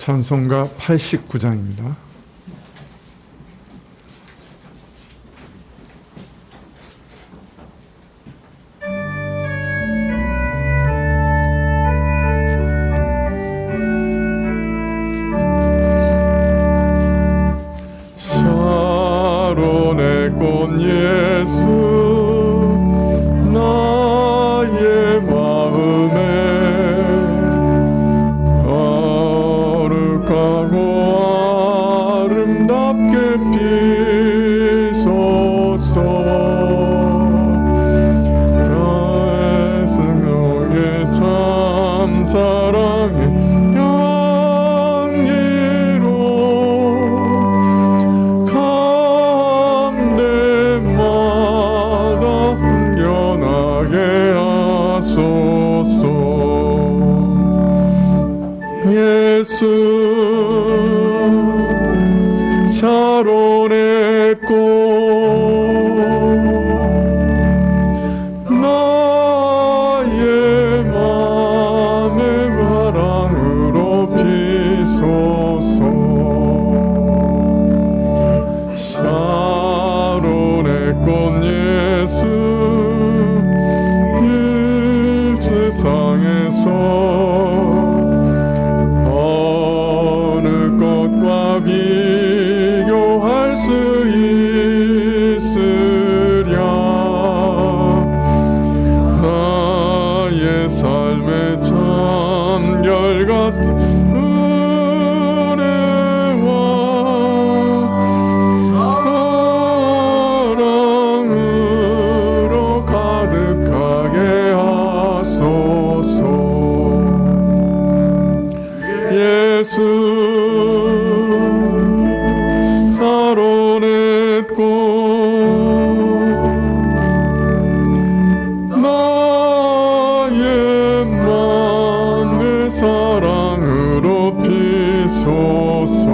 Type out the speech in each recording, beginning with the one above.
찬송가 89장입니다. 샤론의 꽃 예수 나의 마음에 거룩하고 아름답게 피소서. 자의 생명의 참 사랑의 향기로 감대마다 훈련하게 하소서. 예수 샤론의 꽃 나의 맘의 사랑으로 피소서. 샤론의 꽃 예수 이 세상에서 비교할 수 있으랴. 나의 삶의 참결 같은 은혜와 사랑으로 가득하게 하소서. 예수 샤론의 꽃 나의 맘의 사랑으로 피소서.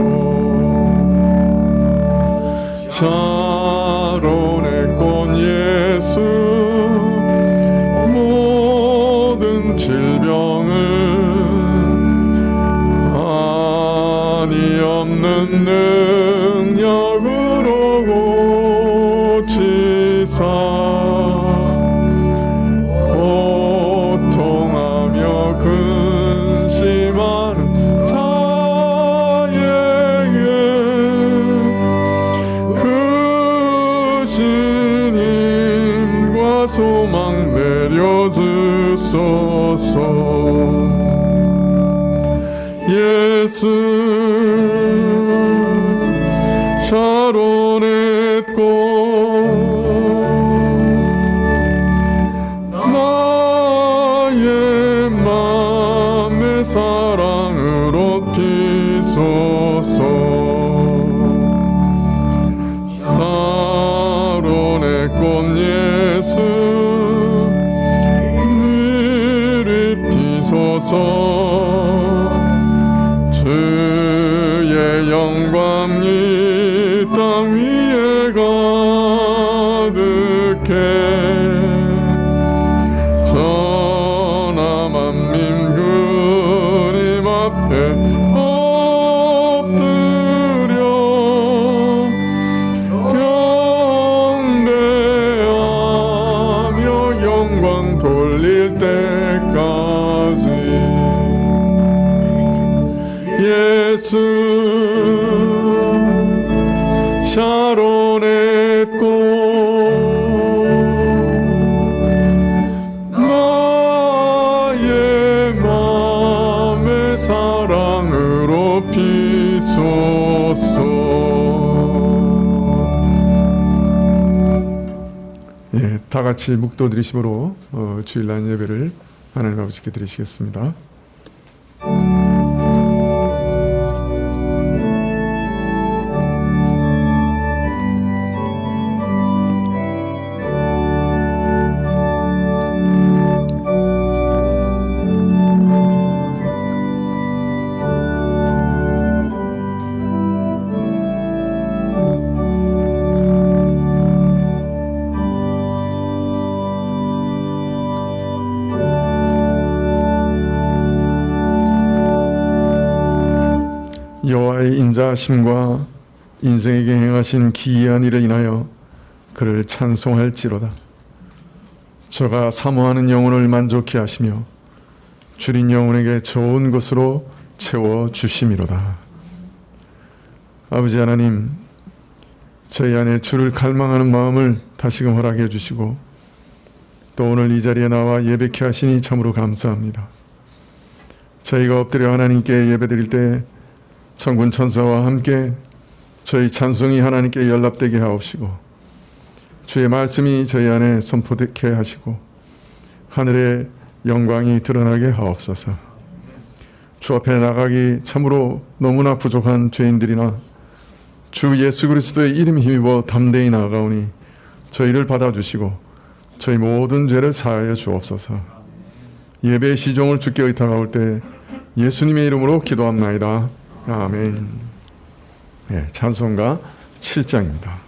샤론의 꽃 예수 모든 질병을 한이 없는 능력으로 고치사 고통하며 근심하는 자에게 크신 힘과 소망 내려주소서. 예수 샤론의 꽃 나의 맘의 사랑으로 피소서. 샤론의 꽃 예수 이리 피소서. 주의 영광이 땅 위에 가득해 전하 만민 주님 앞에 엎드려 경배하며 영광 돌릴 때까지. 예수 샤론의 꽃 나의 맘의 사랑으로 피소서. 예, 다 같이 묵도 드리심으로 주일날 예배를 하나님 아버지께 드리시겠습니다. 여호와의 인자하심과 인생에게 행하신 기이한 일을 인하여 그를 찬송할지로다. 저가 사모하는 영혼을 만족케 하시며 줄인 영혼에게 좋은 것으로 채워 주심이로다. 아버지 하나님, 저희 안에 주를 갈망하는 마음을 다시금 허락해 주시고 또 오늘 이 자리에 나와 예배케 하시니 참으로 감사합니다. 저희가 엎드려 하나님께 예배드릴 때 천군 천사와 함께 저희 찬송이 하나님께 연락되게 하옵시고 주의 말씀이 저희 안에 선포되게 하시고 하늘의 영광이 드러나게 하옵소서. 주 앞에 나가기 참으로 너무나 부족한 죄인들이나 주 예수 그리스도의 이름 힘입어 담대히 나아가오니 저희를 받아주시고 저희 모든 죄를 사하여 주옵소서. 예배의 시종을 주께 의탁하올 때 예수님의 이름으로 기도합나이다. 아멘. 네, 찬송가 7장입니다.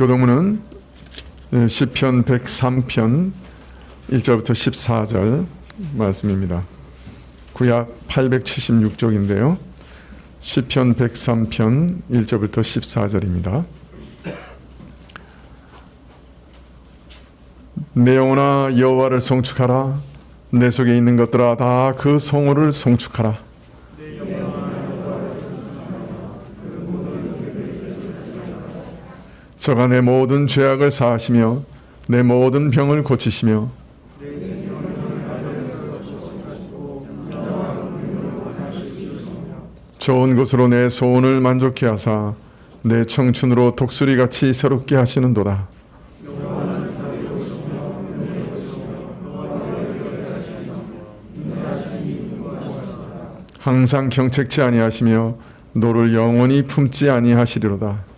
교동문은 시편 103편 1절부터 14절 말씀입니다. 구약 876쪽인데요. 시편 103편 1절부터 14절입니다. 내 영혼아 여호와를 송축하라. 내 속에 있는 것들아 다 그 성호를 송축하라. 저가 내 모든 죄악을 사하시며 내 모든 병을 고치시며 좋은 것으로 내 소원을 만족케 하사 내 청춘으로 독수리같이 새롭게 하시는도다. 항상 경책치 아니하시며 노를 영원히 품지 아니하시리로다.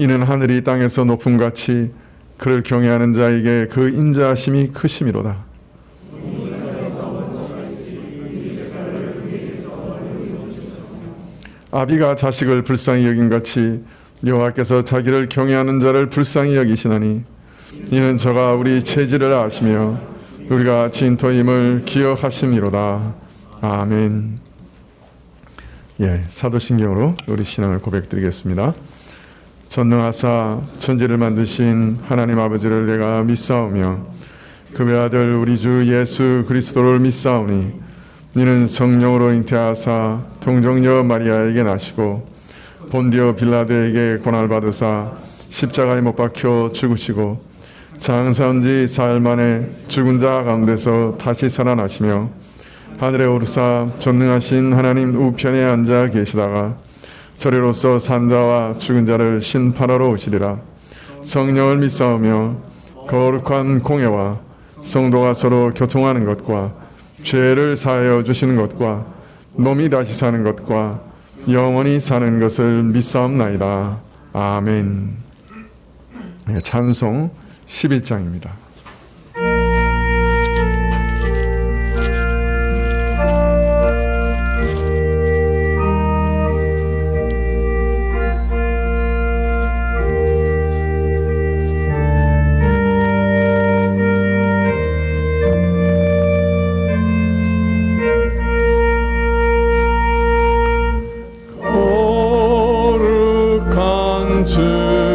이는 하늘이 땅에서 높음같이 그를 경외하는 자에게 그 인자하심이 크심이로다. 아비가 자식을 불쌍히 여긴같이 여호와께서 자기를 경외하는 자를 불쌍히 여기시나니 이는 저가 우리 체질을 아시며 우리가 진토임을 기억하심이로다. 아멘. 예, 사도신경으로 우리 신앙을 고백드리겠습니다. 전능하사 천지를 만드신 하나님 아버지를 내가 믿사오며 그 외아들 우리 주 예수 그리스도를 믿사오니 이는 성령으로 잉태하사 동정녀 마리아에게 나시고 본디오 빌라도에게 고난을 받으사 십자가에 못 박혀 죽으시고 장사한 지 사흘 만에 죽은 자 가운데서 다시 살아나시며 하늘에 오르사 전능하신 하나님 우편에 앉아 계시다가 저리로서 산자와 죽은 자를 심판하러 오시리라. 성령을 믿사오며 거룩한 공예와 성도가 서로 교통하는 것과 죄를 사하여 주시는 것과 몸이 다시 사는 것과 영원히 사는 것을 믿사옵나이다. 아멘. 찬송 11장입니다. 거룩한 주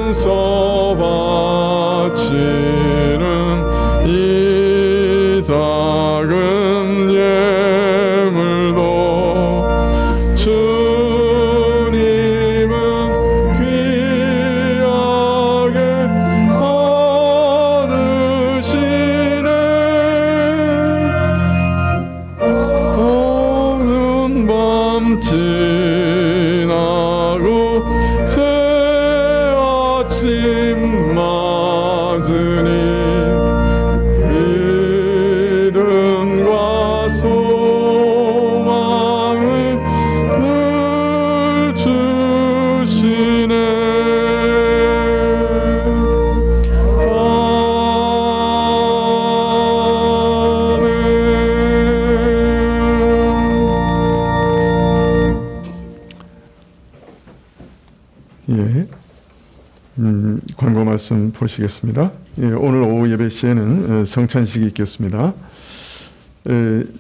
감사서 바치는 이 작은 예물도 주님은 귀하게 받으시네. 오는 밤 지나고 새 아침 맞으니 믿음과 소망을 늘 주시네. 예, 광고 말씀 보시겠습니다. 예, 오늘 오후 예배 시에는 성찬식이 있겠습니다.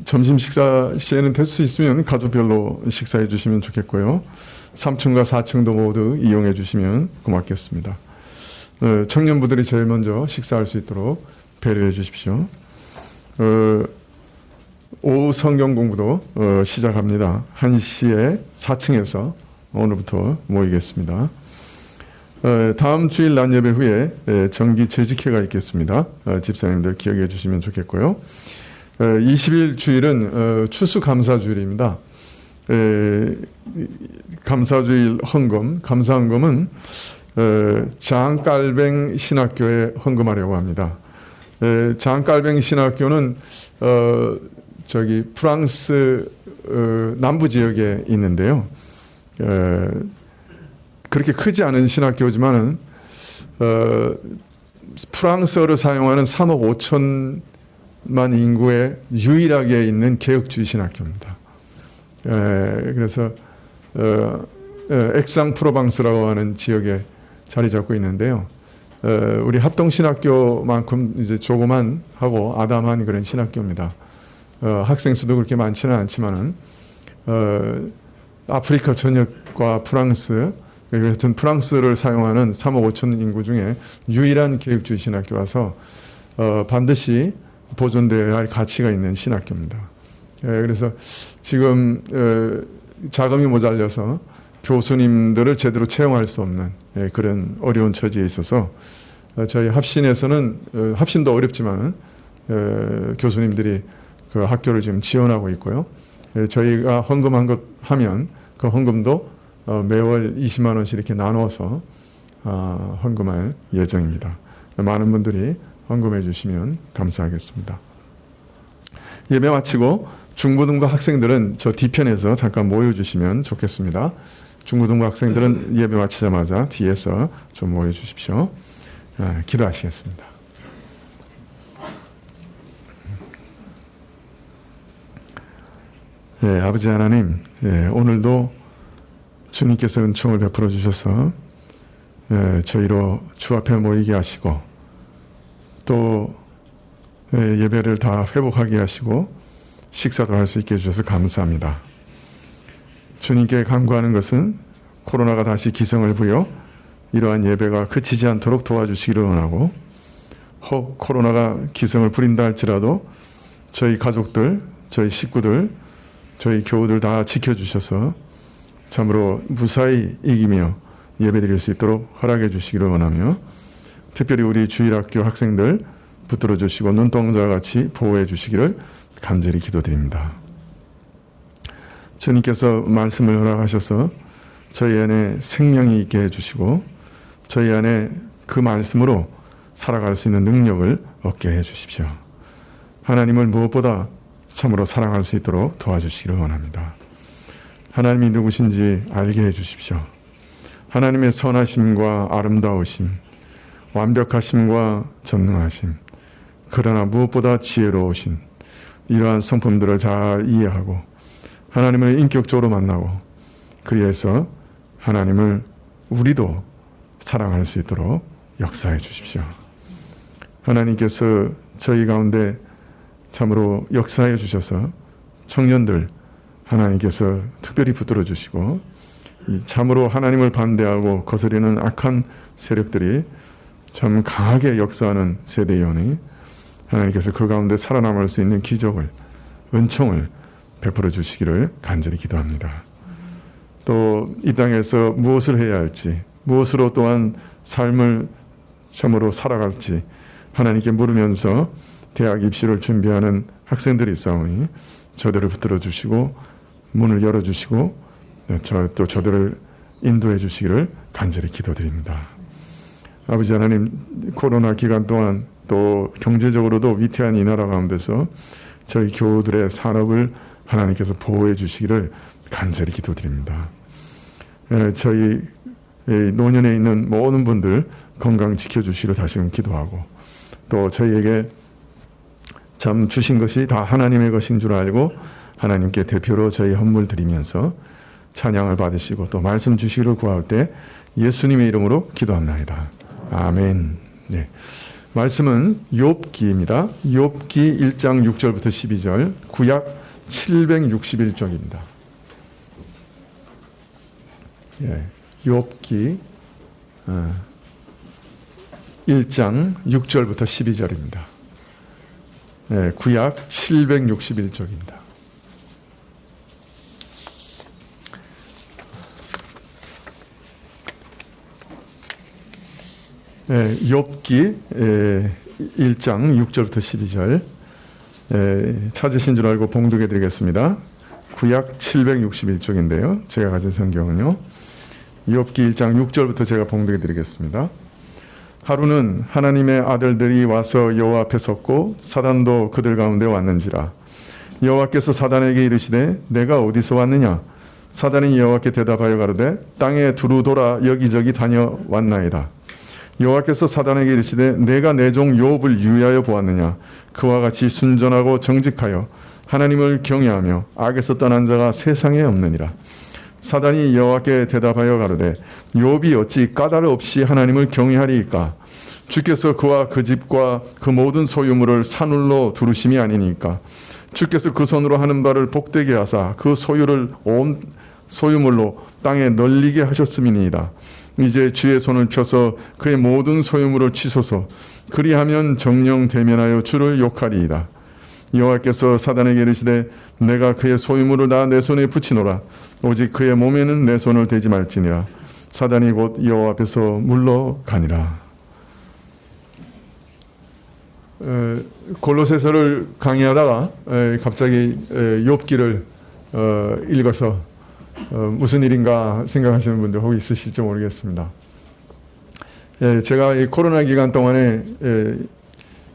점심 식사 시에는 될 수 있으면 가족별로 식사해 주시면 좋겠고요. 3층과 4층도 모두 이용해 주시면 고맙겠습니다. 청년부들이 제일 먼저 식사할 수 있도록 배려해 주십시오. 오후 성경 공부도 시작합니다. 1시에 4층에서 오늘부터 모이겠습니다. 다음 주일 낮 예배 후에 정기 재직회가 있겠습니다. 집사님들 기억해 주시면 좋겠고요. 20일 주일은 추수감사주일입니다. 감사주일 헌금, 감사헌금은 장깔뱅 신학교에 헌금하려고 합니다. 장깔뱅 신학교는 저기 프랑스 남부 지역에 있는데요. 그렇게 크지 않은 신학교지만은 프랑스어를 사용하는 3억 5천만 인구에 유일하게 있는 개혁주의 신학교입니다. 그래서 엑상-프로방스라고 하는 지역에 자리 잡고 있는데요. 우리 합동신학교만큼 이제 조그만 하고 아담한 그런 신학교입니다. 학생 수도 그렇게 많지는 않지만은 아프리카 전역과 프랑스, 하여튼 프랑스를 사용하는 3억 5천 인구 중에 유일한 개혁주의 신학교라서 반드시 보존되어야 할 가치가 있는 신학교입니다. 그래서 지금 자금이 모자라서 교수님들을 제대로 채용할 수 없는 그런 어려운 처지에 있어서 저희 합신에서는 합신도 어렵지만 교수님들이 그 학교를 지금 지원하고 있고요. 저희가 헌금한 것 하면 그 헌금도 매월 20만 원씩 이렇게 나눠서 헌금할 예정입니다. 많은 분들이 헌금해 주시면 감사하겠습니다. 예배 마치고 중고등부 학생들은 저 뒤편에서 잠깐 모여주시면 좋겠습니다. 중고등부 학생들은 예배 마치자마자 뒤에서 좀 모여주십시오. 기도하시겠습니다. 예, 아버지 하나님, 오늘도 주님께서 은총을 베풀어 주셔서 저희로 주 앞에 모이게 하시고 또 예배를 다 회복하게 하시고 식사도 할 수 있게 해주셔서 감사합니다. 주님께 간구하는 것은 코로나가 다시 기승을 부여 이러한 예배가 그치지 않도록 도와주시기를 원하고, 혹 코로나가 기승을 부린다 할지라도 저희 가족들, 저희 식구들, 저희 교우들 다 지켜주셔서 참으로 무사히 이기며 예배드릴 수 있도록 허락해 주시기를 원하며, 특별히 우리 주일학교 학생들 붙들어 주시고 눈동자와 같이 보호해 주시기를 간절히 기도드립니다. 주님께서 말씀을 허락하셔서 저희 안에 생명이 있게 해주시고 저희 안에 그 말씀으로 살아갈 수 있는 능력을 얻게 해주십시오. 하나님을 무엇보다 참으로 사랑할 수 있도록 도와주시기를 원합니다. 하나님이 누구신지 알게 해주십시오. 하나님의 선하심과 아름다우심, 완벽하심과 전능하심, 그러나 무엇보다 지혜로우신 이러한 성품들을 잘 이해하고 하나님을 인격적으로 만나고 그리해서 하나님을 우리도 사랑할 수 있도록 역사해 주십시오. 하나님께서 저희 가운데 참으로 역사해 주셔서 청년들 하나님께서 특별히 붙들어 주시고 이 참으로 하나님을 반대하고 거스리는 악한 세력들이 참 강하게 역사하는 세대이오니 하나님께서 그 가운데 살아남을 수 있는 기적을, 은총을 베풀어 주시기를 간절히 기도합니다. 또 이 땅에서 무엇을 해야 할지, 무엇으로 또한 삶을 참으로 살아갈지 하나님께 물으면서 대학 입시를 준비하는 학생들이 있사오니 저들을 붙들어 주시고 문을 열어주시고 또 저들을 인도해 주시기를 간절히 기도드립니다. 아버지 하나님, 코로나 기간 동안 또 경제적으로도 위태한 이 나라 가운데서 저희 교우들의 산업을 하나님께서 보호해 주시기를 간절히 기도드립니다. 저희 노년에 있는 모든 분들 건강 지켜주시기를 다시금 기도하고, 또 저희에게 참 주신 것이 다 하나님의 것인 줄 알고 하나님께 대표로 저희 헌물 드리면서 찬양을 받으시고 또 말씀 주시기를 구할 때 예수님의 이름으로 기도합나이다. 아멘. 네. 말씀은 욥기입니다. 욥기 1장 6절부터 12절, 구약 761쪽입니다. 예, 욥기 1장 6절부터 12절입니다. 예, 구약 761쪽입니다. 욥기 1장 6절부터 12절 찾으신 줄 알고 봉독해 드리겠습니다. 구약 761쪽인데요. 제가 가진 성경은요. 욥기 1장 6절부터 제가 봉독해 드리겠습니다. 하루는 하나님의 아들들이 와서 여호와 앞에 섰고 사단도 그들 가운데 왔는지라. 여호와께서 사단에게 이르시되 내가 어디서 왔느냐? 사단이 여호와께 대답하여 가로되 땅에 두루 돌아 여기저기 다녀왔나이다. 여호와께서 사단에게 이르시되 내가 내 종 욥을 유의하여 보았느냐? 그와 같이 순전하고 정직하여 하나님을 경외하며 악에서 떠난 자가 세상에 없느니라. 사단이 여호와께 대답하여 가로되 욥이 어찌 까닭 없이 하나님을 경외하리이까? 주께서 그와 그 집과 그 모든 소유물을 산울로 두르심이 아니니까? 주께서 그 손으로 하는 바를 복되게 하사 그 소유를 온 소유물로 땅에 널리게 하셨음이니이다. 이제 주의 손을 펴서 그의 모든 소유물을 치소서. 그리하면 정령 대면하여 주를 욕하리이다. 여호와께서 사단에게 이르시되 내가 그의 소유물을 다 내 손에 붙이노라. 오직 그의 몸에는 내 손을 대지 말지니라. 사단이 곧 여호와 앞에서 물러가니라. 골로새서를 강의하다가 갑자기 욥기를 읽어서 무슨 일인가 생각하시는 분들 혹 있으실지 모르겠습니다. 제가 이 코로나 기간 동안에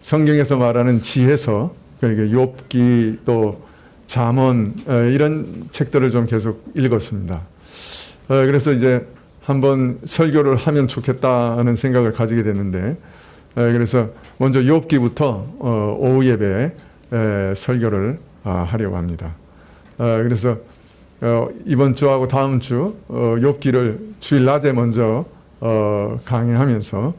성경에서 말하는 지혜서, 그러니까 욥기 또 잠언 이런 책들을 좀 계속 읽었습니다. 그래서 이제 한번 설교를 하면 좋겠다는 생각을 가지게 됐는데, 그래서 먼저 욥기부터 오후 예배에 설교를 하려고 합니다. 그래서 이번 주하고 다음 주 욥기를 주일 낮에 먼저 강의하면서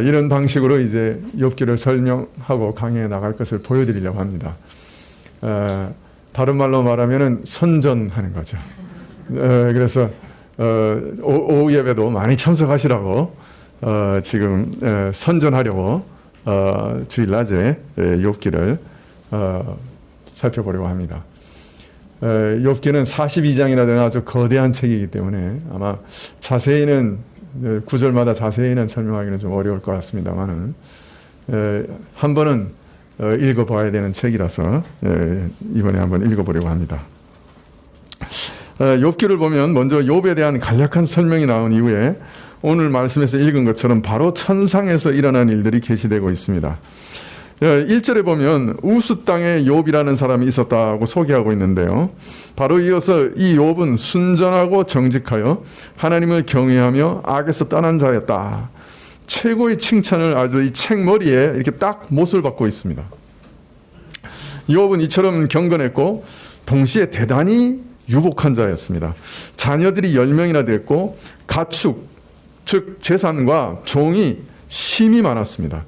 이런 방식으로 이제 욥기를 설명하고 강의해 나갈 것을 보여드리려고 합니다. 다른 말로 말하면은 선전하는 거죠. 그래서 오후 예배도 많이 참석하시라고 지금 선전하려고 주일 낮에 욥기를 살펴보려고 합니다. 욥기는 42장이나 되는 아주 거대한 책이기 때문에 아마 자세히는 구절마다 자세히는 설명하기는 좀 어려울 것 같습니다만은 한 번은 읽어봐야 되는 책이라서 이번에 한번 읽어보려고 합니다. 욥기를 보면 먼저 욥에 대한 간략한 설명이 나온 이후에 오늘 말씀에서 읽은 것처럼 바로 천상에서 일어난 일들이 계시되고 있습니다. 1절에 보면 우스 땅에 욥이라는 사람이 있었다고 소개하고 있는데요. 바로 이어서 이 욥은 순전하고 정직하여 하나님을 경외하며 악에서 떠난 자였다. 최고의 칭찬을 아주 이 책머리에 이렇게 딱 못을 박고 있습니다. 욥은 이처럼 경건했고 동시에 대단히 유복한 자였습니다. 자녀들이 10명이나 됐고 가축, 즉 재산과 종이 심히 많았습니다.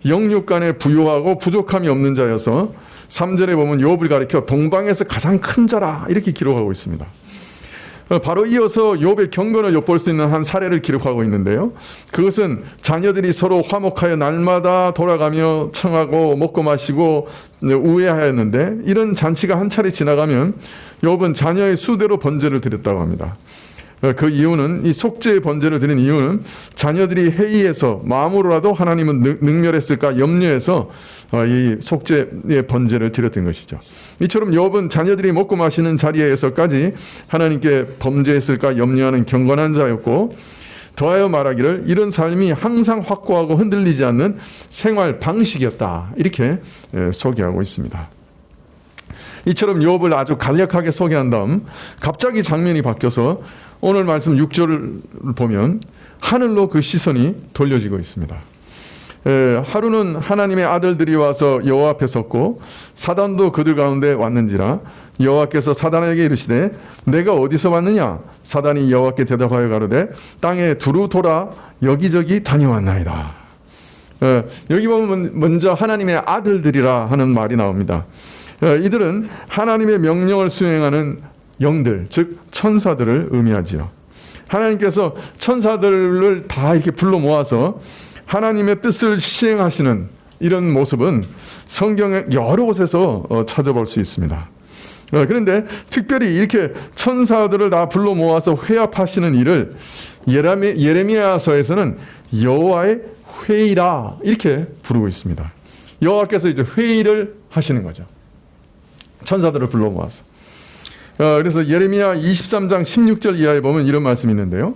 영육간에 부유하고 부족함이 없는 자여서 3절에 보면 욥을 가리켜 동방에서 가장 큰 자라 이렇게 기록하고 있습니다. 바로 이어서 욥의 경건을 엿볼 수 있는 한 사례를 기록하고 있는데요. 그것은 자녀들이 서로 화목하여 날마다 돌아가며 청하고 먹고 마시고 우애하였는데, 이런 잔치가 한 차례 지나가면 욥은 자녀의 수대로 번제를 드렸다고 합니다. 그 이유는, 이 속죄의 번제를 드린 이유는 자녀들이 회의해서 마음으로라도 하나님은 능멸했을까 염려해서 이 속죄의 번제를 드렸던 것이죠. 이처럼 욥은 자녀들이 먹고 마시는 자리에서까지 하나님께 범죄했을까 염려하는 경건한 자였고, 더하여 말하기를 이런 삶이 항상 확고하고 흔들리지 않는 생활 방식이었다, 이렇게 소개하고 있습니다. 이처럼 욥을 아주 간략하게 소개한 다음 갑자기 장면이 바뀌어서 오늘 말씀 6절을 보면 하늘로 그 시선이 돌려지고 있습니다. 하루는 하나님의 아들들이 와서 여호와 앞에 섰고 사단도 그들 가운데 왔는지라 여호와께서 사단에게 이르시되 내가 어디서 왔느냐? 사단이 여호와께 대답하여 가로되 땅에 두루 돌아 여기저기 다녀왔나이다. 여기 보면 먼저 하나님의 아들들이라 하는 말이 나옵니다. 이들은 하나님의 명령을 수행하는 영들, 즉 천사들을 의미하지요. 하나님께서 천사들을 다 이렇게 불러 모아서 하나님의 뜻을 시행하시는 이런 모습은 성경의 여러 곳에서 찾아볼 수 있습니다. 그런데 특별히 이렇게 천사들을 다 불러 모아서 회합하시는 일을 예레미야서에서는 여호와의 회의라 이렇게 부르고 있습니다. 여호와께서 이제 회의를 하시는 거죠. 천사들을 불러 모아서. 그래서 예레미야 23장 16절 이하에 보면 이런 말씀이 있는데요.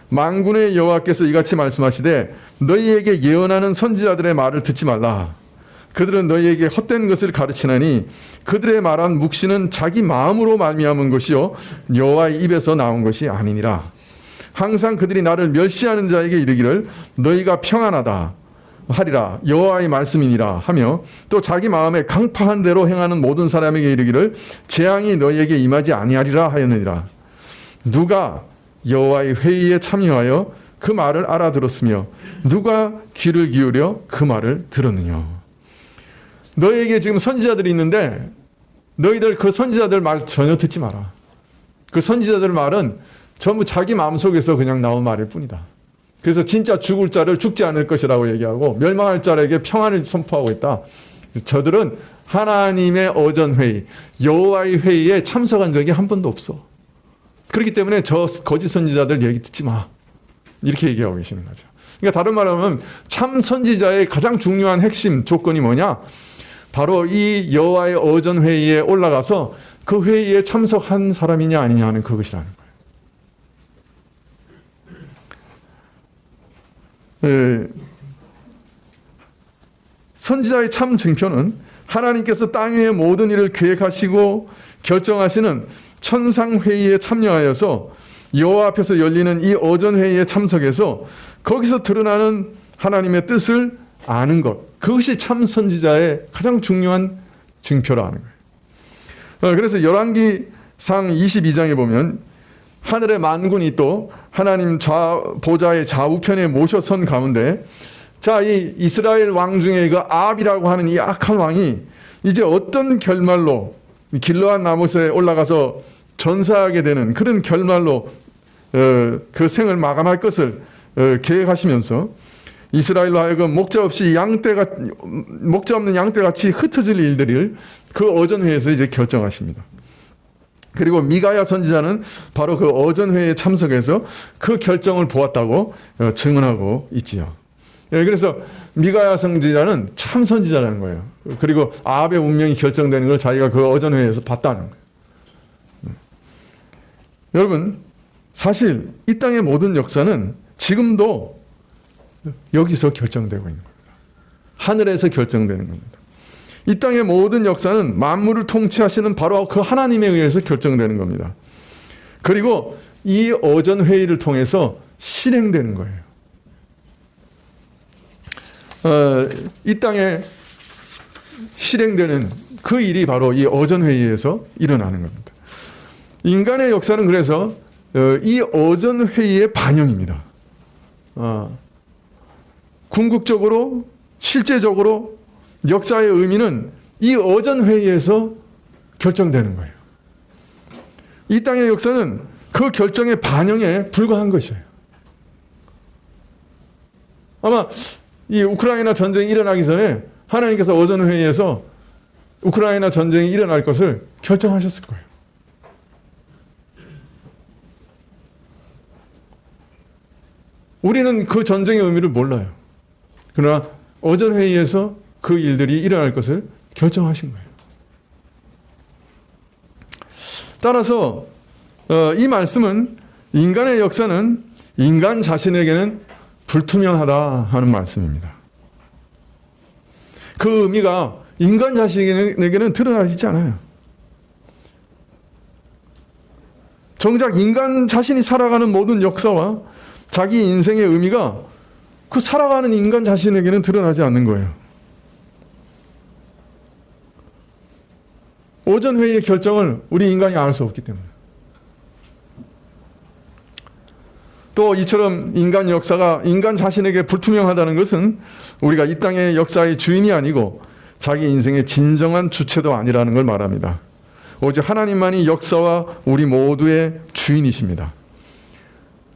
만군의 여호와께서 이같이 말씀하시되 너희에게 예언하는 선지자들의 말을 듣지 말라. 그들은 너희에게 헛된 것을 가르치나니 그들의 말한 묵시는 자기 마음으로 말미암은 것이요 여호와의 입에서 나온 것이 아니니라. 항상 그들이 나를 멸시하는 자에게 이르기를 너희가 평안하다 하리라 여호와의 말씀이니라 하며 또 자기 마음에 강파한 대로 행하는 모든 사람에게 이르기를 재앙이 너희에게 임하지 아니하리라 하였느니라. 누가 여호와의 회의에 참여하여 그 말을 알아들었으며 누가 귀를 기울여 그 말을 들었느냐. 너희에게 지금 선지자들이 있는데 너희들 그 선지자들 말 전혀 듣지 마라. 그 선지자들 말은 전부 자기 마음속에서 그냥 나온 말일 뿐이다. 그래서 진짜 죽을 자를 죽지 않을 것이라고 얘기하고 멸망할 자에게 평안을 선포하고 있다. 저들은 하나님의 어전회의, 여호와의 회의에 참석한 적이 한 번도 없어. 그렇기 때문에 저 거짓 선지자들 얘기 듣지 마. 이렇게 얘기하고 계시는 거죠. 그러니까 다른 말로 하면 참 선지자의 가장 중요한 핵심 조건이 뭐냐? 바로 이 여호와의 어전회의에 올라가서 그 회의에 참석한 사람이냐 아니냐 하는 그것이라는 거예요. 선지자의 참 증표는 하나님께서 땅 위의 모든 일을 계획하시고 결정하시는 천상회의에 참여하여서 여호와 앞에서 열리는 이 어전회의에 참석해서 거기서 드러나는 하나님의 뜻을 아는 것, 그것이 참 선지자의 가장 중요한 증표라는 거예요. 그래서 열왕기상 22장에 보면 하늘의 만군이 또 하나님 보좌의 좌우편에 모셔선 가운데 자, 이 이스라엘 왕 중에 그 아합이라고 하는 이 악한 왕이 이제 어떤 결말로 길르앗 나못에 올라가서 전사하게 되는 그런 결말로 그 생을 마감할 것을 계획하시면서 이스라엘로 하여금 목자 없는 양떼같이 흩어질 일들을 그 어전회에서 이제 결정하십니다. 그리고 미가야 선지자는 바로 그 어전회에 참석해서 그 결정을 보았다고 증언하고 있지요. 그래서 미가야 선지자는 참 선지자라는 거예요. 그리고 아합의 운명이 결정되는 걸 자기가 그 어전회에서 봤다는 거예요. 여러분, 사실 이 땅의 모든 역사는 지금도 여기서 결정되고 있는 겁니다. 하늘에서 결정되는 겁니다. 이 땅의 모든 역사는 만물을 통치하시는 바로 그 하나님에 의해서 결정되는 겁니다. 그리고 이 어전회의를 통해서 실행되는 거예요. 이 땅에 실행되는 그 일이 바로 이 어전회의에서 일어나는 겁니다. 인간의 역사는 그래서 이 어전회의의 반영입니다. 궁극적으로 실제적으로 역사의 의미는 이 어전회의에서 결정되는 거예요. 이 땅의 역사는 그 결정의 반영에 불과한 것이에요. 아마 이 우크라이나 전쟁이 일어나기 전에 하나님께서 오전 회의에서 우크라이나 전쟁이 일어날 것을 결정하셨을 거예요. 우리는 그 전쟁의 의미를 몰라요. 그러나 오전 회의에서 그 일들이 일어날 것을 결정하신 거예요. 따라서 이 말씀은 인간의 역사는 인간 자신에게는 불투명하다 하는 말씀입니다. 그 의미가 인간 자신에게는 드러나지 않아요. 정작 인간 자신이 살아가는 모든 역사와 자기 인생의 의미가 그 살아가는 인간 자신에게는 드러나지 않는 거예요. 오전 회의의 결정을 우리 인간이 알 수 없기 때문에. 또 이처럼 인간 역사가 인간 자신에게 불투명하다는 것은 우리가 이 땅의 역사의 주인이 아니고 자기 인생의 진정한 주체도 아니라는 걸 말합니다. 오직 하나님만이 역사와 우리 모두의 주인이십니다.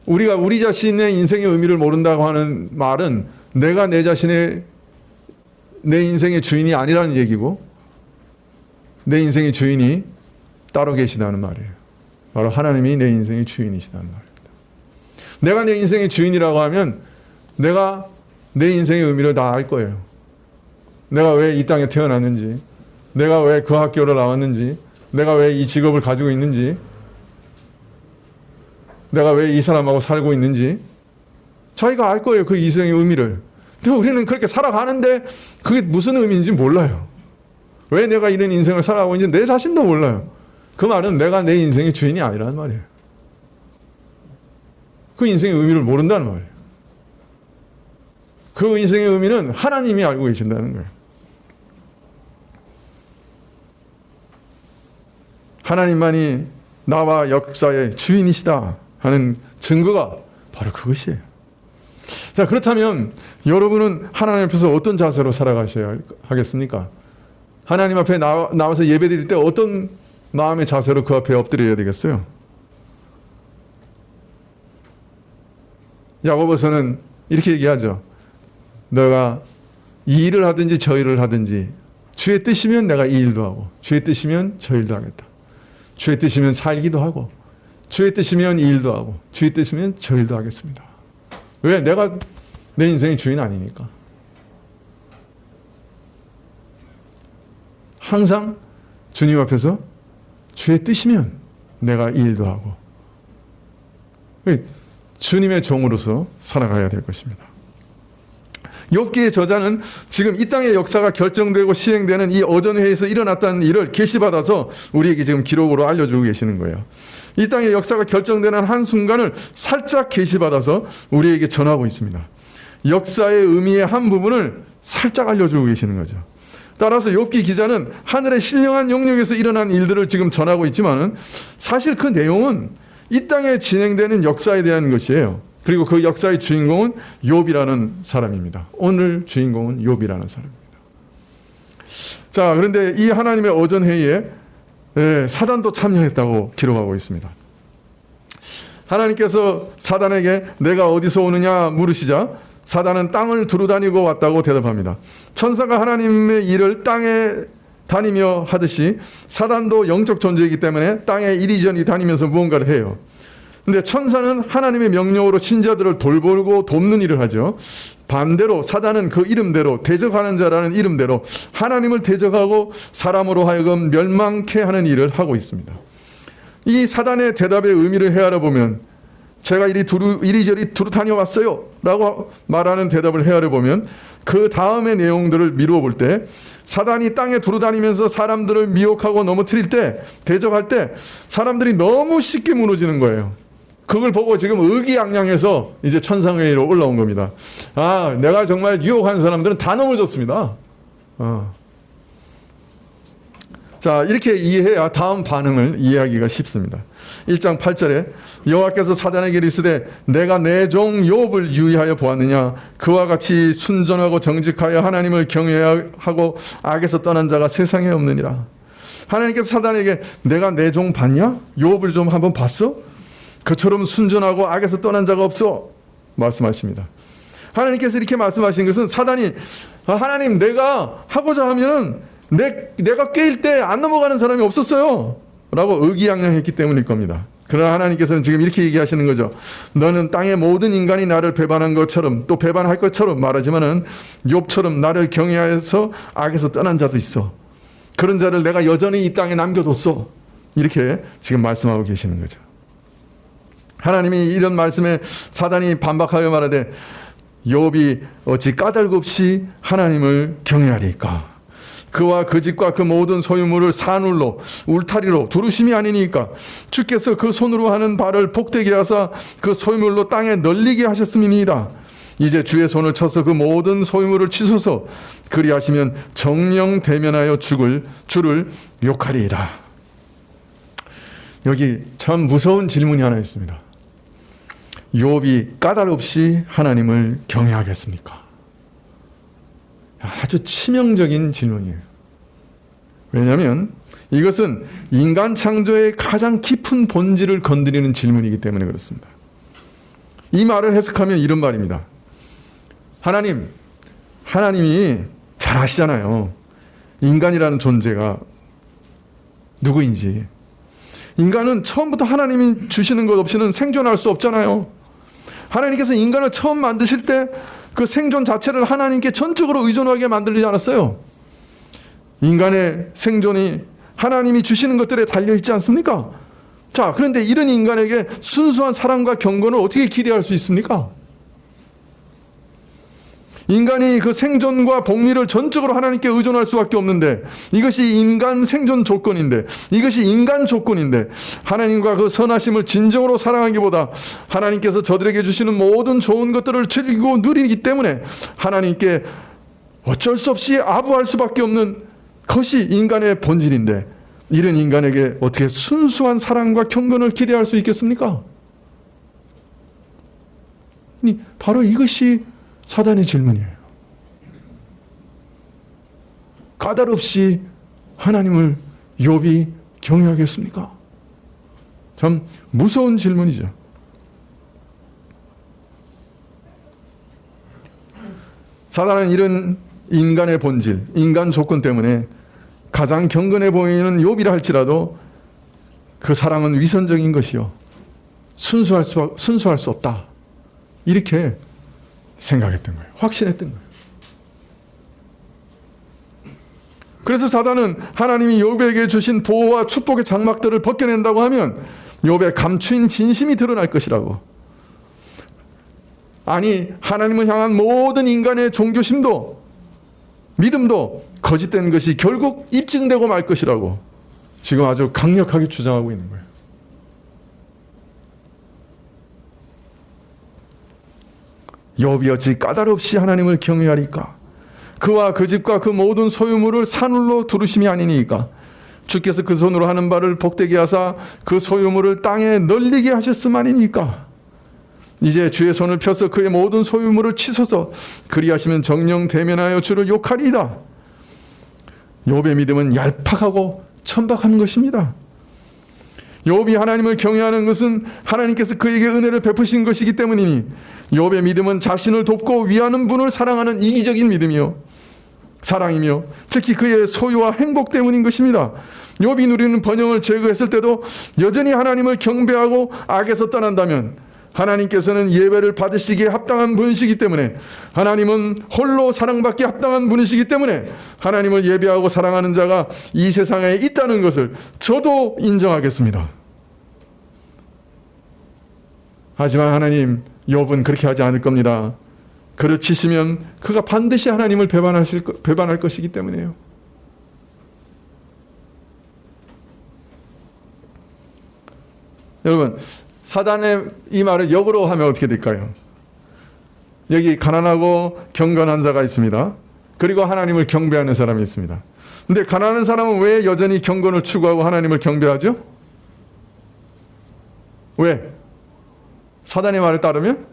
우리가 우리 자신의 인생의 의미를 모른다고 하는 말은 내가 내 자신의 내 인생의 주인이 아니라는 얘기고 내 인생의 주인이 따로 계시다는 말이에요. 바로 하나님이 내 인생의 주인이시다는 말입니다. 내가 내 인생의 주인이라고 하면 내가 내 인생의 의미를 다 알 거예요. 내가 왜 이 땅에 태어났는지, 내가 왜 그 학교를 나왔는지, 내가 왜 이 직업을 가지고 있는지, 내가 왜 이 사람하고 살고 있는지 자기가 알 거예요. 그 인생의 의미를. 근데 우리는 그렇게 살아가는데 그게 무슨 의미인지 몰라요. 왜 내가 이런 인생을 살아가고 있는지 내 자신도 몰라요. 그 말은 내가 내 인생의 주인이 아니라는 말이에요. 그 인생의 의미를 모른다는 말이에요. 그 인생의 의미는 하나님이 알고 계신다는 거예요. 하나님만이 나와 역사의 주인이시다 하는 증거가 바로 그것이에요. 자, 그렇다면 여러분은 하나님 앞에서 어떤 자세로 살아가셔야 하겠습니까? 하나님 앞에 나와서 예배드릴 때 어떤 마음의 자세로 그 앞에 엎드려야 되겠어요? 야고보서는 이렇게 얘기하죠. 너가 이 일을 하든지 저 일을 하든지 주의 뜻이면 내가 이 일도 하고 주의 뜻이면 저 일도 하겠다. 주의 뜻이면 살기도 하고 주의 뜻이면 이 일도 하고 주의 뜻이면 저 일도 하겠습니다. 왜? 내가 내 인생의 주인 아니니까. 항상 주님 앞에서 주의 뜻이면 내가 이 일도 하고 주님의 종으로서 살아가야 될 것입니다. 욥기의 저자는 지금 이 땅의 역사가 결정되고 시행되는 이 오전회에서 일어났다는 일을 계시받아서 우리에게 지금 기록으로 알려주고 계시는 거예요. 이 땅의 역사가 결정되는 한순간을 살짝 계시받아서 우리에게 전하고 있습니다. 역사의 의미의 한 부분을 살짝 알려주고 계시는 거죠. 따라서 욥기 기자는 하늘의 신령한 영역에서 일어난 일들을 지금 전하고 있지만 사실 그 내용은 이 땅에 진행되는 역사에 대한 것이에요. 그리고 그 역사의 주인공은 욥이라는 사람입니다. 오늘 주인공은 욥이라는 사람입니다. 자, 그런데 이 하나님의 오전 회의에 사단도 참여했다고 기록하고 있습니다. 하나님께서 사단에게 내가 어디서 오느냐 물으시자 사단은 땅을 두루다니고 왔다고 대답합니다. 천사가 하나님의 일을 땅에 다니며 하듯이 사단도 영적 존재이기 때문에 땅에 이리저리 다니면서 무언가를 해요. 근데 천사는 하나님의 명령으로 신자들을 돌보고 돕는 일을 하죠. 반대로 사단은 그 이름대로 대적하는 자라는 이름대로 하나님을 대적하고 사람으로 하여금 멸망케 하는 일을 하고 있습니다. 이 사단의 대답의 의미를 헤아려 보면 제가 이리저리 두루 다녀왔어요 라고 말하는 대답을 헤아려 보면 그 다음의 내용들을 미루어 볼 때 사단이 땅에 두루 다니면서 사람들을 미혹하고 넘어뜨릴 때 대적할 때 사람들이 너무 쉽게 무너지는 거예요. 그걸 보고 지금 의기양양해서 이제 천상회의로 올라온 겁니다. 아, 내가 정말 유혹한 사람들은 다 넘어졌습니다. 자, 이렇게 이해해야 다음 반응을 이해하기가 쉽습니다. 1장 8절에 여호와께서 사단에게 이르시되 내가 내 종 욥을 유의하여 보았느냐 그와 같이 순전하고 정직하여 하나님을 경외하고 악에서 떠난 자가 세상에 없느니라. 하나님께서 사단에게 내가 내 종 봤냐? 욥을 좀 한번 봤어? 그처럼 순전하고 악에서 떠난 자가 없어 말씀하십니다. 하나님께서 이렇게 말씀하신 것은 사단이 하나님 내가 하고자 하면 내가 꾀일 때 안 넘어가는 사람이 없었어요 라고 의기양양했기 때문일 겁니다. 그러나 하나님께서는 지금 이렇게 얘기하시는 거죠. 너는 땅의 모든 인간이 나를 배반한 것처럼 또 배반할 것처럼 말하지만은 욥처럼 나를 경외하여서 악에서 떠난 자도 있어. 그런 자를 내가 여전히 이 땅에 남겨뒀어. 이렇게 지금 말씀하고 계시는 거죠. 하나님이 이런 말씀에 사단이 반박하여 말하되 욥이 어찌 까닭없이 하나님을 경외하리까. 그와 그 집과 그 모든 소유물을 산울로 울타리로 두루심이 아니니까 주께서 그 손으로 하는 바를 복되게 하사 그 소유물로 땅에 널리게 하셨음이니이다. 이제 주의 손을 쳐서 그 모든 소유물을 치소서. 그리하시면 정령 대면하여 주를 욕하리이다. 여기 참 무서운 질문이 하나 있습니다. 욥이 까닭없이 하나님을 경외하겠습니까? 아주 치명적인 질문이에요. 왜냐하면 이것은 인간 창조의 가장 깊은 본질을 건드리는 질문이기 때문에 그렇습니다. 이 말을 해석하면 이런 말입니다. 하나님이 잘 아시잖아요. 인간이라는 존재가 누구인지. 인간은 처음부터 하나님이 주시는 것 없이는 생존할 수 없잖아요. 하나님께서 인간을 처음 만드실 때 그 생존 자체를 하나님께 전적으로 의존하게 만들지 않았어요. 인간의 생존이 하나님이 주시는 것들에 달려있지 않습니까? 자, 그런데 이런 인간에게 순수한 사랑과 경건을 어떻게 기대할 수 있습니까? 인간이 그 생존과 복리를 전적으로 하나님께 의존할 수밖에 없는데 이것이 인간 생존 조건인데 이것이 인간 조건인데 하나님과 그 선하심을 진정으로 사랑하기보다 하나님께서 저들에게 주시는 모든 좋은 것들을 즐기고 누리기 때문에 하나님께 어쩔 수 없이 아부할 수밖에 없는 것이 인간의 본질인데 이런 인간에게 어떻게 순수한 사랑과 경건을 기대할 수 있겠습니까? 바로 이것이 사단의 질문이에요. 까닭없이 하나님을 욥이 경외하겠습니까? 참 무서운 질문이죠. 사단은 이런 인간의 본질, 인간 조건 때문에 가장 경건해 보이는 욥이라 할지라도 그 사랑은 위선적인 것이요 순수할 수 없다. 이렇게 생각했던 거예요. 확신했던 거예요. 그래서 사단은 하나님이 욥에게 주신 보호와 축복의 장막들을 벗겨낸다고 하면 욥의 감추인 진심이 드러날 것이라고. 아니, 하나님을 향한 모든 인간의 종교심도 믿음도 거짓된 것이 결국 입증되고 말 것이라고 지금 아주 강력하게 주장하고 있는 거예요. 욥이 어찌 까닭없이 하나님을 경외하리까? 그와 그 집과 그 모든 소유물을 산울로 두르심이 아니니까 주께서 그 손으로 하는 바를 복되게 하사 그 소유물을 땅에 널리게 하셨음 아니니까 이제 주의 손을 펴서 그의 모든 소유물을 치소서. 그리하시면 정령 대면하여 주를 욕하리이다. 욥의 믿음은 얄팍하고 천박한 것입니다. 욥이 하나님을 경외하는 것은 하나님께서 그에게 은혜를 베푸신 것이기 때문이니 욥의 믿음은 자신을 돕고 위하는 분을 사랑하는 이기적인 믿음이요 사랑이며 특히 그의 소유와 행복 때문인 것입니다. 욥이 누리는 번영을 제거했을 때도 여전히 하나님을 경배하고 악에서 떠난다면 하나님께서는 예배를 받으시기에 합당한 분이시기 때문에 하나님은 홀로 사랑받기 합당한 분이시기 때문에 하나님을 예배하고 사랑하는 자가 이 세상에 있다는 것을 저도 인정하겠습니다. 하지만 하나님, 욥은 그렇게 하지 않을 겁니다. 그를 치시면 그가 반드시 하나님을 배반할 것이기 때문이에요. 여러분, 사단의 이 말을 역으로 하면 어떻게 될까요? 여기 가난하고 경건한 자가 있습니다. 그리고 하나님을 경배하는 사람이 있습니다. 근데 가난한 사람은 왜 여전히 경건을 추구하고 하나님을 경배하죠? 왜? 사단의 말을 따르면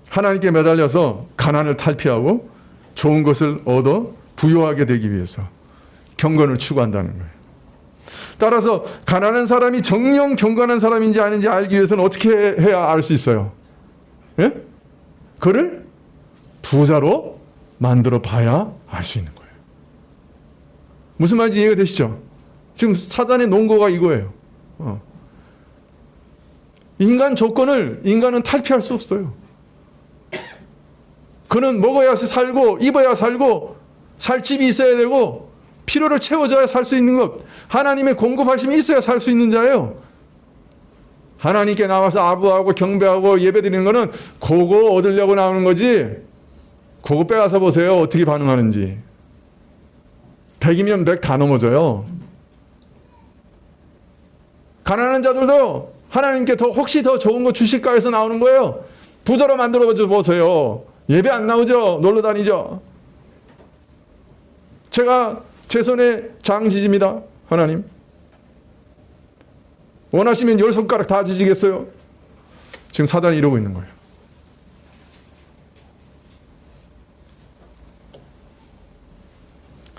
하나님께 매달려서 가난을 탈피하고 좋은 것을 얻어 부유하게 되기 위해서 경건을 추구한다는 거예요. 따라서 가난한 사람이 정령 경건한 사람인지 아닌지 알기 위해서는 어떻게 해야 알 수 있어요? 예? 그를 부자로 만들어 봐야 알 수 있는 거예요. 무슨 말인지 이해가 되시죠? 지금 사단의 논거가 이거예요. 인간 조건을 인간은 탈피할 수 없어요. 그는 먹어야 살고 입어야 살고 살 집이 있어야 되고 필요를 채워줘야 살 수 있는 것, 하나님의 공급하심이 있어야 살 수 있는 자예요. 하나님께 나와서 아부하고 경배하고 예배드리는 거는 그거 얻으려고 나오는 거지, 그거 빼앗아 보세요. 어떻게 반응하는지. 100이면 100 다 넘어져요. 가난한 자들도 하나님께 혹시 더 좋은 거 주실까 해서 나오는 거예요. 부자로 만들어 보세요. 예배 안 나오죠? 놀러 다니죠? 제가 제 손에 장지집니다. 하나님. 원하시면 10손가락 다 지지겠어요? 지금 사단이 이러고 있는 거예요.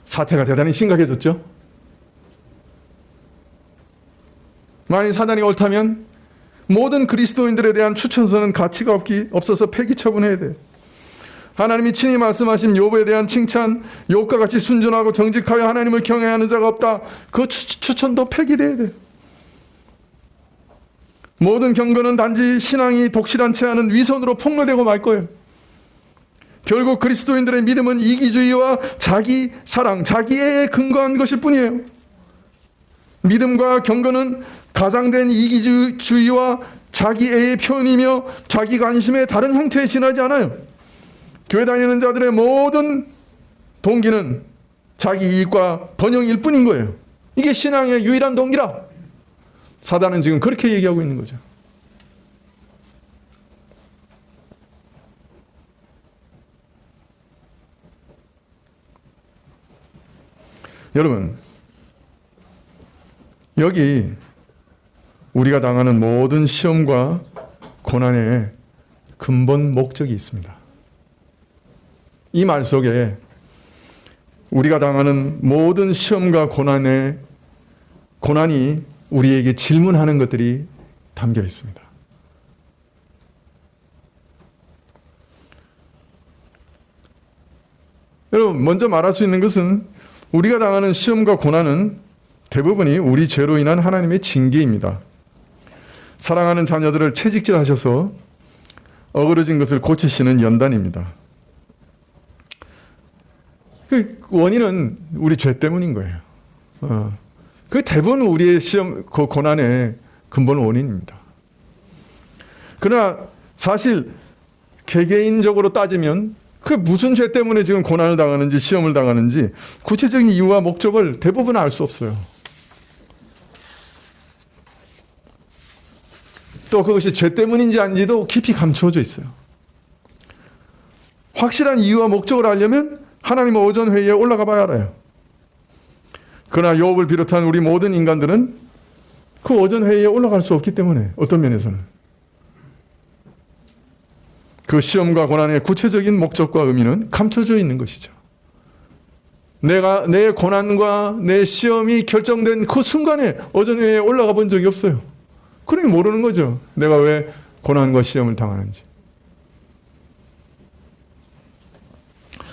사태가 대단히 심각해졌죠? 만약 사단이 옳다면 모든 그리스도인들에 대한 추천서는 가치가 없어서 폐기 처분해야 돼요. 하나님이 친히 말씀하신 욥에 대한 칭찬, 욥과 같이 순전하고 정직하여 하나님을 경외하는 자가 없다. 그 추천도 폐기돼야 돼요. 모든 경건은 단지 신앙이 독실한 채 하는 위선으로 폭로되고 말 거예요. 결국 그리스도인들의 믿음은 이기주의와 자기 사랑, 자기애에 근거한 것일 뿐이에요. 믿음과 경건은 가장된 이기주의와 자기애의 표현이며 자기 관심의 다른 형태에 지나지 않아요. 교회 다니는 자들의 모든 동기는 자기 이익과 번영일 뿐인 거예요. 이게 신앙의 유일한 동기라. 사단은 지금 그렇게 얘기하고 있는 거죠. 여러분, 여기 우리가 당하는 모든 시험과 고난의 근본 목적이 있습니다. 이 말 속에 우리가 당하는 모든 시험과 고난이 우리에게 질문하는 것들이 담겨 있습니다. 여러분, 먼저 말할 수 있는 것은 우리가 당하는 시험과 고난은 대부분이 우리 죄로 인한 하나님의 징계입니다. 사랑하는 자녀들을 채찍질하셔서 어그러진 것을 고치시는 연단입니다. 그 원인은 우리 죄 때문인 거예요. 그 대부분 우리의 시험, 그 고난의 근본 원인입니다. 그러나 사실 개개인적으로 따지면 그 무슨 죄 때문에 지금 고난을 당하는지 시험을 당하는지 구체적인 이유와 목적을 대부분 알 수 없어요. 또 그것이 죄 때문인지 아닌지도 깊이 감추어져 있어요. 확실한 이유와 목적을 알려면 하나님 오전 회의에 올라가 봐야 알아요. 그러나 욥을 비롯한 우리 모든 인간들은 그 오전 회의에 올라갈 수 없기 때문에 어떤 면에서는 그 시험과 고난의 구체적인 목적과 의미는 감춰져 있는 것이죠. 내 고난과 내 시험이 결정된 그 순간에 오전 회의에 올라가 본 적이 없어요. 그러니 모르는 거죠. 내가 왜 고난과 시험을 당하는지.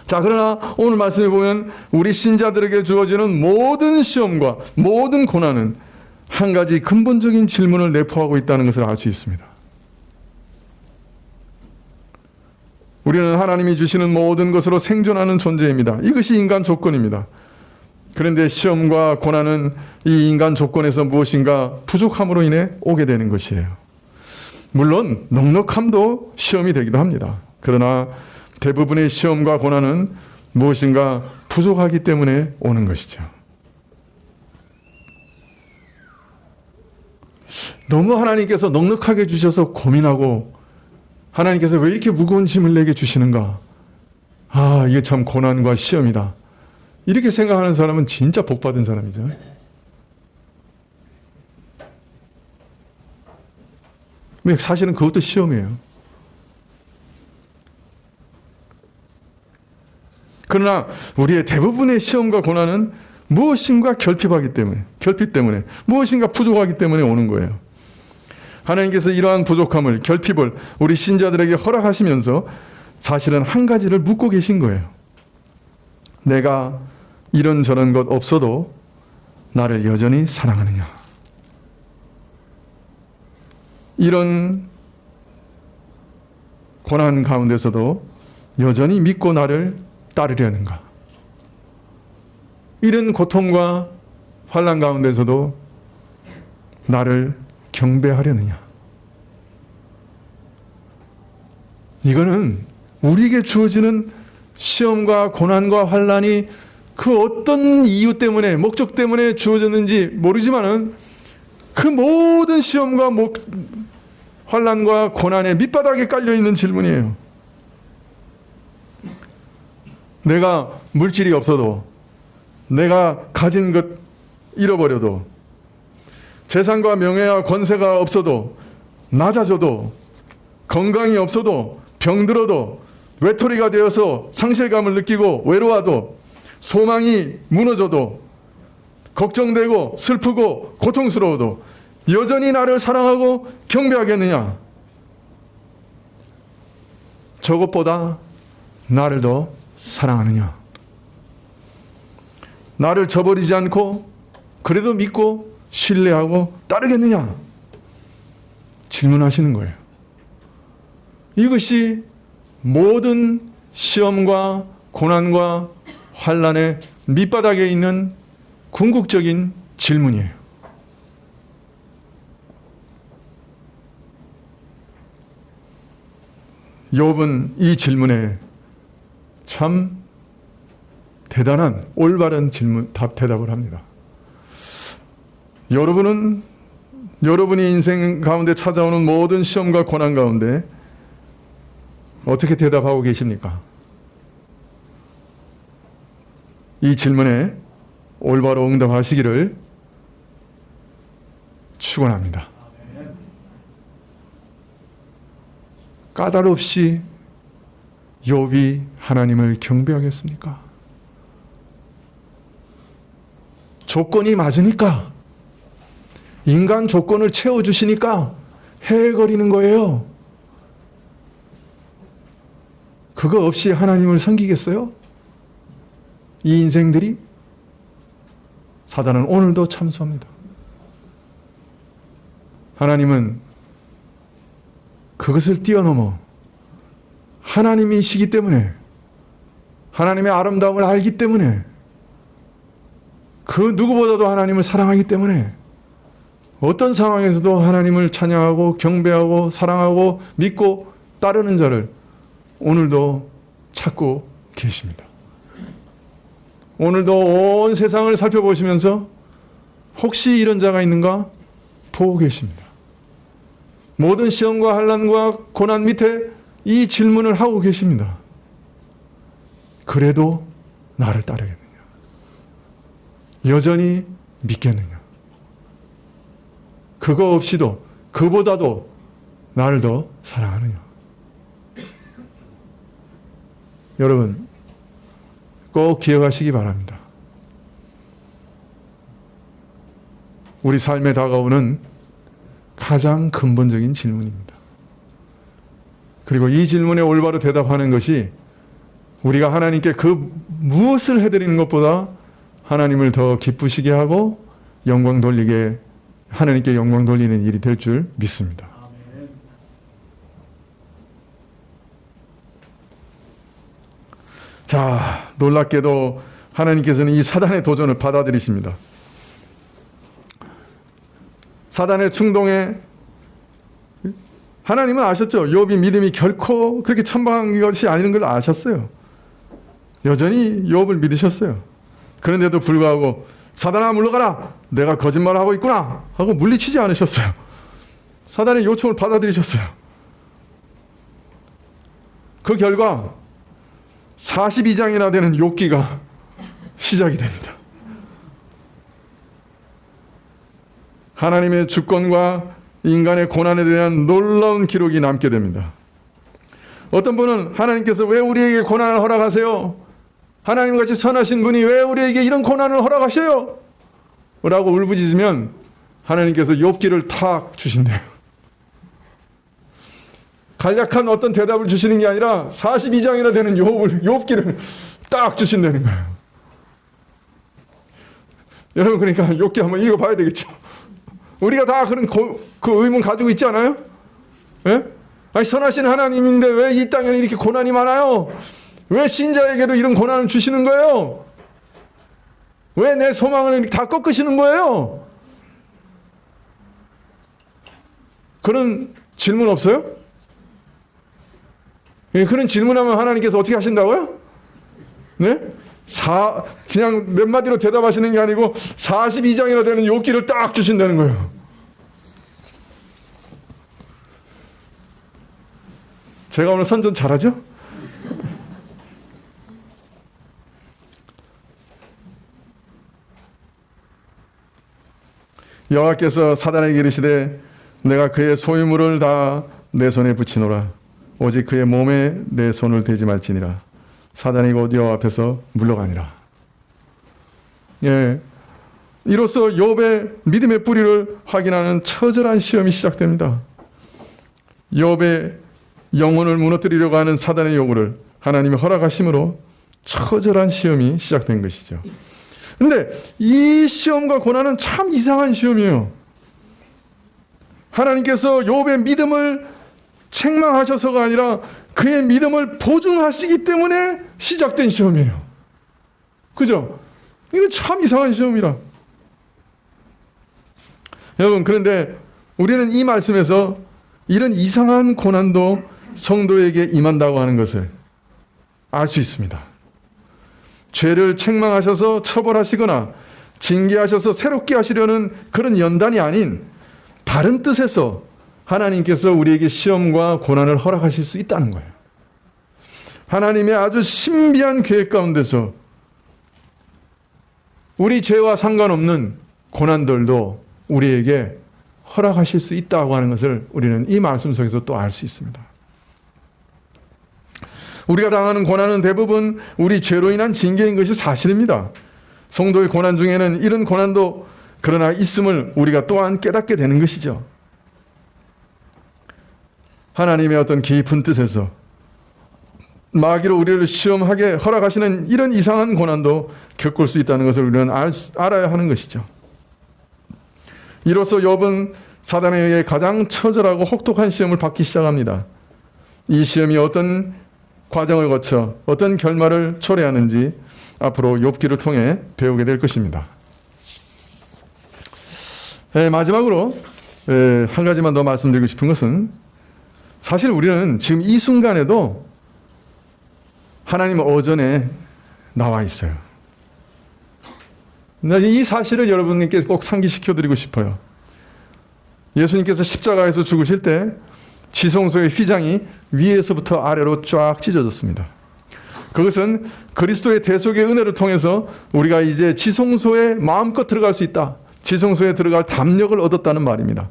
자, 그러나 오늘 말씀에 보면 우리 신자들에게 주어지는 모든 시험과 모든 고난은 한 가지 근본적인 질문을 내포하고 있다는 것을 알 수 있습니다. 우리는 하나님이 주시는 모든 것으로 생존하는 존재입니다. 이것이 인간 조건입니다. 그런데 시험과 고난은 이 인간 조건에서 무엇인가 부족함으로 인해 오게 되는 것이에요. 물론 넉넉함도 시험이 되기도 합니다. 그러나 대부분의 시험과 고난은 무엇인가 부족하기 때문에 오는 것이죠. 너무 하나님께서 넉넉하게 주셔서 고민하고 하나님께서 왜 이렇게 무거운 짐을 내게 주시는가? 아, 이게 참 고난과 시험이다. 이렇게 생각하는 사람은 진짜 복받은 사람이죠. 근데 사실은 그것도 시험이에요. 그러나 우리의 대부분의 시험과 고난은 무엇인가 결핍 때문에, 무엇인가 부족하기 때문에 오는 거예요. 하나님께서 이러한 부족함을, 결핍을 우리 신자들에게 허락하시면서 사실은 한 가지를 묻고 계신 거예요. 내가 이런저런 것 없어도 나를 여전히 사랑하느냐? 이런 고난 가운데서도 여전히 믿고 나를 따르려는가? 이런 고통과 환난 가운데서도 나를 경배하려느냐? 이거는 우리에게 주어지는 시험과 고난과 환난이 그 어떤 이유 때문에, 목적 때문에 주어졌는지 모르지만은 그 모든 시험과 환난과 고난의 밑바닥에 깔려있는 질문이에요. 내가 물질이 없어도, 내가 가진 것 잃어버려도, 재산과 명예와 권세가 없어도, 낮아져도, 건강이 없어도, 병들어도, 외톨이가 되어서 상실감을 느끼고 외로워도, 소망이 무너져도, 걱정되고 슬프고 고통스러워도 여전히 나를 사랑하고 경배하겠느냐? 저것보다 나를 더 사랑하느냐? 나를 저버리지 않고 그래도 믿고 신뢰하고 따르겠느냐? 질문하시는 거예요. 이것이 모든 시험과 고난과 환난의 밑바닥에 있는 궁극적인 질문이에요. 욥은 이 질문에 참 대단한 올바른 대답을 합니다. 여러분은 여러분이 인생 가운데 찾아오는 모든 시험과 고난 가운데 어떻게 대답하고 계십니까? 이 질문에 올바로 응답하시기를 축원합니다. 까다롭이 욥이 하나님을 경배하겠습니까? 조건이 맞으니까, 인간 조건을 채워주시니까 헤헤거리는 거예요. 그거 없이 하나님을 섬기겠어요? 이 인생들이? 사단은 오늘도 참소합니다. 하나님은 그것을 뛰어넘어 하나님이시기 때문에, 하나님의 아름다움을 알기 때문에, 그 누구보다도 하나님을 사랑하기 때문에 어떤 상황에서도 하나님을 찬양하고 경배하고 사랑하고 믿고 따르는 자를 오늘도 찾고 계십니다. 오늘도 온 세상을 살펴보시면서 혹시 이런 자가 있는가 보고 계십니다. 모든 시험과 환난과 고난 밑에 이 질문을 하고 계십니다. 그래도 나를 따르겠느냐? 여전히 믿겠느냐? 그거 없이도, 그보다도 나를 더 사랑하느냐? 여러분, 꼭 기억하시기 바랍니다. 우리 삶에 다가오는 가장 근본적인 질문입니다. 그리고 이 질문에 올바로 대답하는 것이 우리가 하나님께 그 무엇을 해드리는 것보다 하나님을 더 기쁘시게 하고 하나님께 영광 돌리는 일이 될 줄 믿습니다. 자, 놀랍게도 하나님께서는 이 사단의 도전을 받아들이십니다. 사단의 충동에 하나님은 아셨죠? 욥이 믿음이 결코 그렇게 천박한 것이 아닌 걸 아셨어요. 여전히 욥을 믿으셨어요. 그런데도 불구하고 사단아 물러가라! 내가 거짓말을 하고 있구나! 하고 물리치지 않으셨어요. 사단의 요청을 받아들이셨어요. 그 결과 42장이나 되는 욥기가 시작이 됩니다. 하나님의 주권과 인간의 고난에 대한 놀라운 기록이 남게 됩니다. 어떤 분은 하나님께서 왜 우리에게 고난을 허락하세요? 하나님같이 선하신 분이 왜 우리에게 이런 고난을 허락하셔요? 라고 울부짖으면 하나님께서 욥기를 탁 주신대요. 간략한 어떤 대답을 주시는 게 아니라 42장이나 되는 욥기를 딱 주신다는 거예요. 여러분, 그러니까 욥기 한번 읽어봐야 되겠죠. 우리가 다 그런 그 의문 가지고 있지 않아요? 예? 아니, 선하신 하나님인데 왜 이 땅에는 이렇게 고난이 많아요? 왜 신자에게도 이런 고난을 주시는 거예요? 왜 내 소망을 다 꺾으시는 거예요? 그런 질문 없어요? 예, 그런 질문하면 하나님께서 어떻게 하신다고요? 네? 그냥 몇 마디로 대답하시는 게 아니고 42장이나 되는 욥기를 딱 주신다는 거예요. 제가 오늘 선전 잘하죠? 여호와께서 사단에게 이르시되 내가 그의 소유물을 다 내 손에 붙이노라. 오직 그의 몸에 내 손을 대지 말지니라. 사단이 곧 여호와 앞에서 물러가니라. 예, 이로써 욥의 믿음의 뿌리를 확인하는 처절한 시험이 시작됩니다. 욥의 영혼을 무너뜨리려고 하는 사단의 요구를 하나님이 허락하심으로 처절한 시험이 시작된 것이죠. 그런데 이 시험과 고난은 참 이상한 시험이에요. 하나님께서 욥의 믿음을 책망하셔서가 아니라 그의 믿음을 보증하시기 때문에 시작된 시험이에요. 그죠? 이거 참 이상한 시험이라. 여러분, 그런데 우리는 이 말씀에서 이런 이상한 고난도 성도에게 임한다고 하는 것을 알 수 있습니다. 죄를 책망하셔서 처벌하시거나 징계하셔서 새롭게 하시려는 그런 연단이 아닌 다른 뜻에서 하나님께서 우리에게 시험과 고난을 허락하실 수 있다는 거예요. 하나님의 아주 신비한 계획 가운데서 우리 죄와 상관없는 고난들도 우리에게 허락하실 수 있다고 하는 것을 우리는 이 말씀 속에서 또 알 수 있습니다. 우리가 당하는 고난은 대부분 우리 죄로 인한 징계인 것이 사실입니다. 성도의 고난 중에는 이런 고난도 그러나 있음을 우리가 또한 깨닫게 되는 것이죠. 하나님의 어떤 깊은 뜻에서 마귀로 우리를 시험하게 허락하시는 이런 이상한 고난도 겪을 수 있다는 것을 우리는 알아야 하는 것이죠. 이로써 욥은 사단에 의해 가장 처절하고 혹독한 시험을 받기 시작합니다. 이 시험이 어떤 과정을 거쳐 어떤 결말을 초래하는지 앞으로 욥기를 통해 배우게 될 것입니다. 마지막으로 한 가지만 더 말씀드리고 싶은 것은 사실 우리는 지금 이 순간에도 하나님 어전에 나와 있어요. 이 사실을 여러분께 꼭 상기시켜드리고 싶어요. 예수님께서 십자가에서 죽으실 때 지성소의 휘장이 위에서부터 아래로 쫙 찢어졌습니다. 그것은 그리스도의 대속의 은혜를 통해서 우리가 이제 지성소에 마음껏 들어갈 수 있다. 지성소에 들어갈 담력을 얻었다는 말입니다.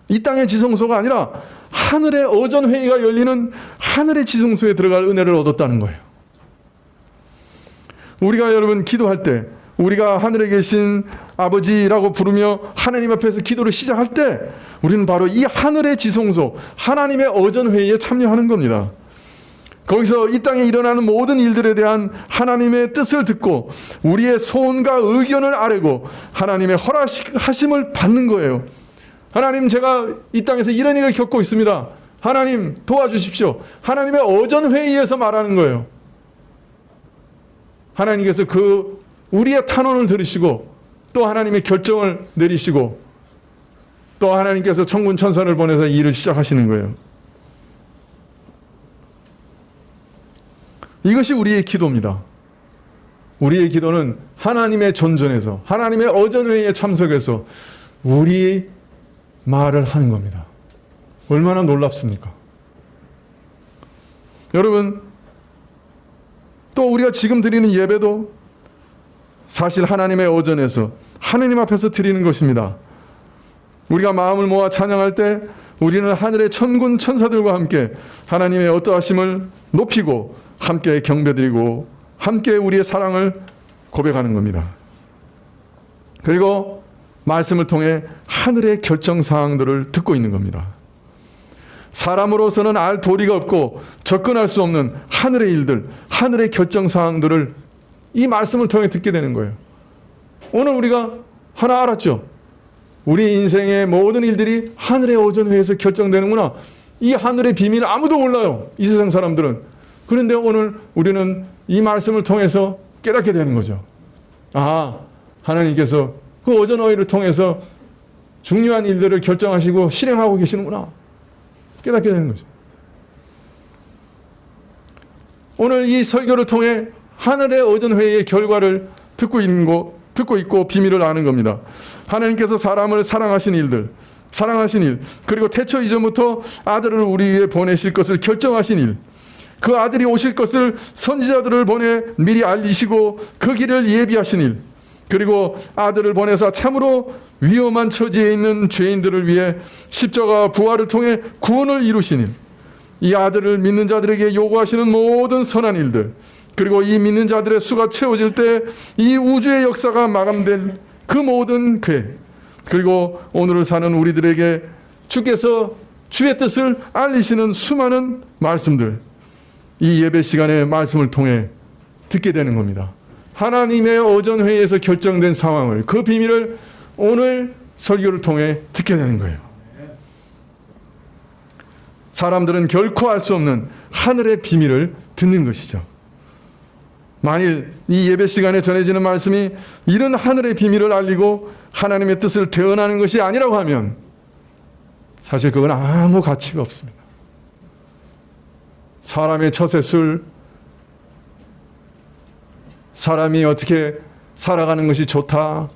이 땅의 지성소가 아니라 하늘의 어전회의가 열리는 하늘의 지성소에 들어갈 은혜를 얻었다는 거예요. 우리가 여러분 기도할 때 우리가 하늘에 계신 아버지라고 부르며 하나님 앞에서 기도를 시작할 때 우리는 바로 이 하늘의 지성소, 하나님의 어전회의에 참여하는 겁니다. 거기서 이 땅에 일어나는 모든 일들에 대한 하나님의 뜻을 듣고 우리의 소원과 의견을 아뢰고 하나님의 허락하심을 받는 거예요. 하나님, 제가 이 땅에서 이런 일을 겪고 있습니다. 하나님 도와주십시오. 하나님의 어전회의에서 말하는 거예요. 하나님께서 우리의 탄원을 들으시고 또 하나님의 결정을 내리시고 또 하나님께서 천군 천사를 보내서 이 일을 시작하시는 거예요. 이것이 우리의 기도입니다. 우리의 기도는 하나님의 존전에서 하나님의 어전회의에 참석해서 우리 말을 하는 겁니다. 얼마나 놀랍습니까? 여러분, 또 우리가 지금 드리는 예배도 사실 하나님의 어전에서 하나님 앞에서 드리는 것입니다. 우리가 마음을 모아 찬양할 때 우리는 하늘의 천군 천사들과 함께 하나님의 어떠하심을 높이고 함께 경배드리고 함께 우리의 사랑을 고백하는 겁니다. 그리고 말씀을 통해 하늘의 결정사항들을 듣고 있는 겁니다. 사람으로서는 알 도리가 없고 접근할 수 없는 하늘의 일들, 하늘의 결정사항들을 이 말씀을 통해 듣게 되는 거예요. 오늘 우리가 하나 알았죠? 우리 인생의 모든 일들이 하늘의 오전회에서 결정되는구나. 이 하늘의 비밀 아무도 몰라요. 이 세상 사람들은. 그런데 오늘 우리는 이 말씀을 통해서 깨닫게 되는 거죠. 아, 하나님께서 그 오전회를 통해서 중요한 일들을 결정하시고 실행하고 계시는구나. 깨닫게 되는 거죠. 오늘 이 설교를 통해 하늘의 오전회의 결과를 듣고 있고 비밀을 아는 겁니다. 하나님께서 사람을 사랑하신 일, 그리고 태초 이전부터 아들을 우리 위해 보내실 것을 결정하신 일, 그 아들이 오실 것을 선지자들을 보내 미리 알리시고 그 길을 예비하신 일, 그리고 아들을 보내사 참으로 위험한 처지에 있는 죄인들을 위해 십자가 부활을 통해 구원을 이루신 일, 이 아들을 믿는 자들에게 요구하시는 모든 선한 일들, 그리고 이 믿는 자들의 수가 채워질 때 이 우주의 역사가 마감된 그 모든 계획, 그리고 오늘을 사는 우리들에게 주께서 주의 뜻을 알리시는 수많은 말씀들, 이 예배 시간의 말씀을 통해 듣게 되는 겁니다. 하나님의 오전회의에서 결정된 상황을, 그 비밀을 오늘 설교를 통해 듣게 되는 거예요. 사람들은 결코 알 수 없는 하늘의 비밀을 듣는 것이죠. 만일 이 예배 시간에 전해지는 말씀이 이런 하늘의 비밀을 알리고 하나님의 뜻을 대언하는 것이 아니라고 하면 사실 그건 아무 가치가 없습니다. 사람의 처세술, 사람이 어떻게 살아가는 것이 좋다,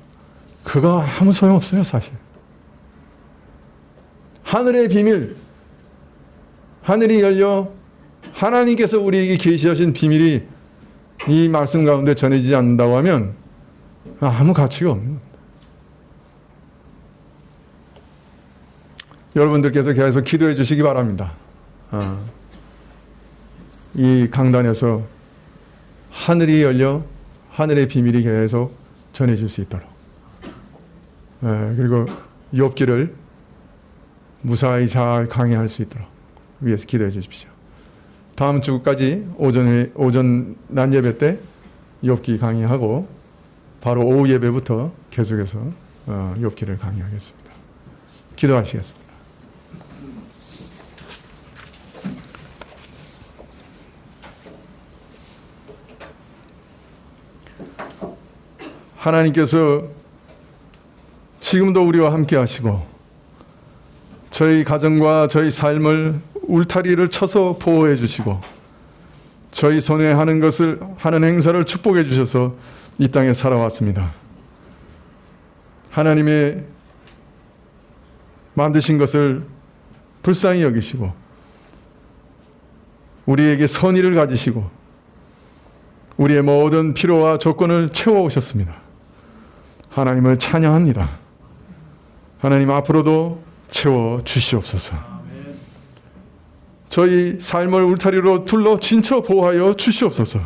그거 아무 소용없어요. 사실 하늘의 비밀, 하늘이 열려 하나님께서 우리에게 계시하신 비밀이 이 말씀 가운데 전해지지 않는다고 하면 아무 가치가 없는 겁니다. 여러분들께서 계속 기도해 주시기 바랍니다. 이 강단에서 하늘이 열려 하늘의 비밀이 계속 전해질 수 있도록, 그리고 욥기를 무사히 잘 강의할 수 있도록 위해서 기도해 주십시오. 다음 주까지 오전 낮 예배 때 욥기 강의하고 바로 오후 예배부터 계속해서 욥기를 강의하겠습니다. 기도하시겠습니다. 하나님께서 지금도 우리와 함께 하시고 저희 가정과 저희 삶을 울타리를 쳐서 보호해 주시고 저희 손에 하는 행사를 축복해 주셔서 이 땅에 살아왔습니다. 하나님의 만드신 것을 불쌍히 여기시고 우리에게 선의를 가지시고 우리의 모든 필요와 조건을 채워오셨습니다. 하나님을 찬양합니다. 하나님 앞으로도 채워주시옵소서. 저희 삶을 울타리로 둘러 진쳐 보호하여 주시옵소서.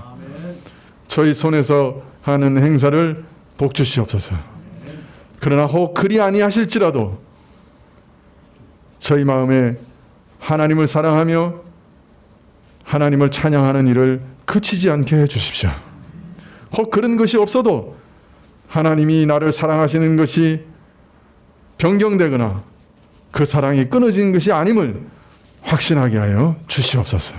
저희 손에서 하는 행사를 복 주시옵소서. 그러나 혹 그리 아니하실지라도 저희 마음에 하나님을 사랑하며 하나님을 찬양하는 일을 그치지 않게 해주십시오. 혹 그런 것이 없어도 하나님이 나를 사랑하시는 것이 변경되거나 그 사랑이 끊어진 것이 아님을 확신하게 하여 주시옵소서.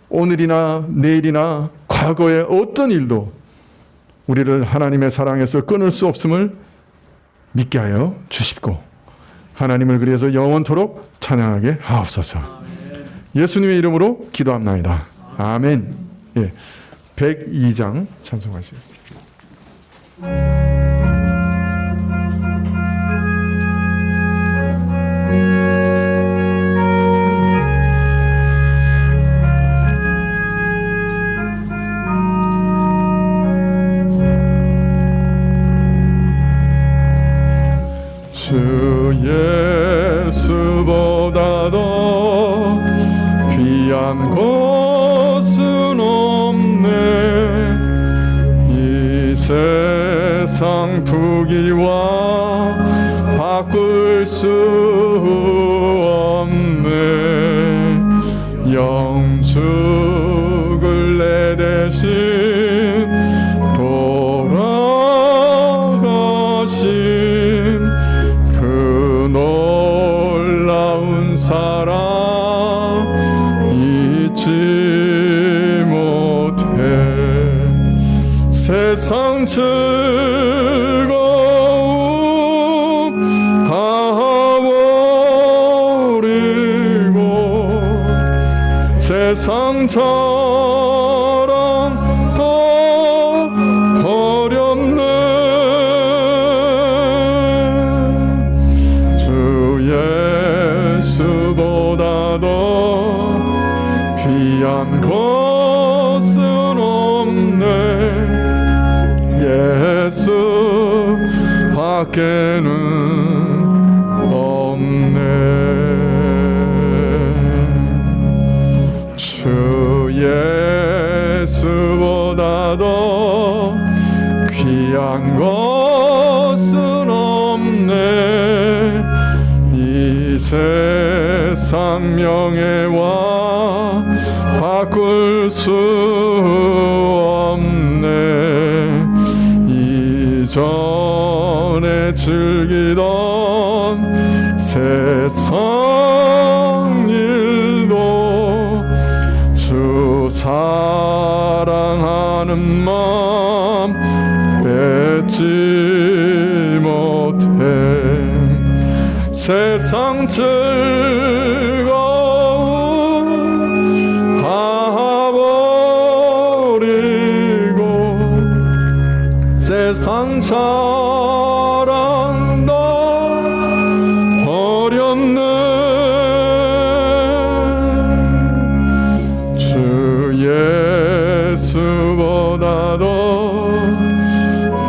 오늘이나 내일이나 과거의 어떤 일도 우리를 하나님의 사랑에서 끊을 수 없음을 믿게 하여 주십고 하나님을 그래서 영원토록 찬양하게 하옵소서. 예수님의 이름으로 기도합나이다. 아멘. 102장 찬송하시겠습니다. 주 예수보다 더 귀 귀한 것은 없네. 이 세상 부귀와 바꿀 수 없네. 영축을 내 대신 돌아가신 그 놀라운 사랑 잊지 못해. 세상 즐거움 다 버리고 세상 자랑 다 버렸네. 주 예수보다 더 귀한 것은 없네. 예수 밖에는 없네. 주 예수보다 더 귀한 것은 없네. 이 세상 명예와 바꿀 수 없네. 이전에 즐기던 세상 일도 주 사랑하는 마음 뺏지 못해. 세상 즐거움 다 버리고 세상 사랑 다 버렸네. 주 예수보다 더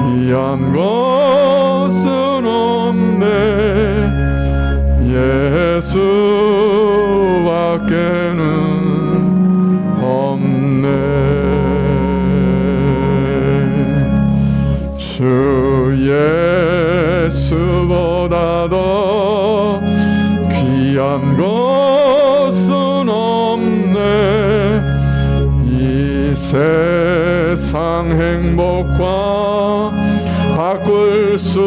귀한 것은 없네. 예수 밖에는 없네. 주 예수보다 더 귀한 것은 없네. 이 세상 행복과 바꿀 수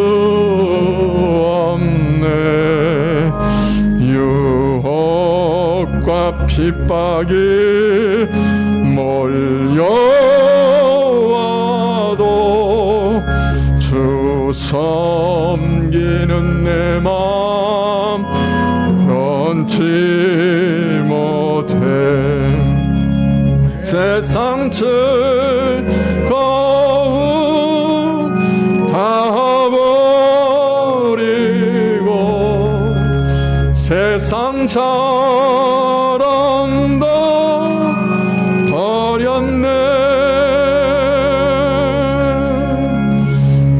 없네. 유혹과 핍박이 몰려와도 주 섬기는 내 마음 변치 못해. 세상 즐거움 다 버리고 세상 자랑 다 버렸네.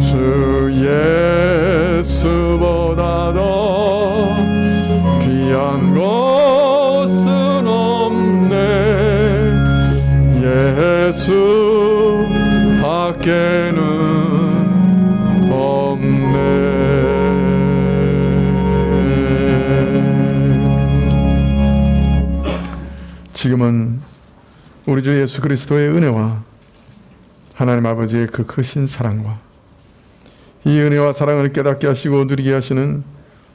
주 예수보다 더 귀한 것은 없네. 예수 밖에는 없네. 지금은 우리 주 예수 그리스도의 은혜와 하나님 아버지의 그 크신 사랑과 이 은혜와 사랑을 깨닫게 하시고 누리게 하시는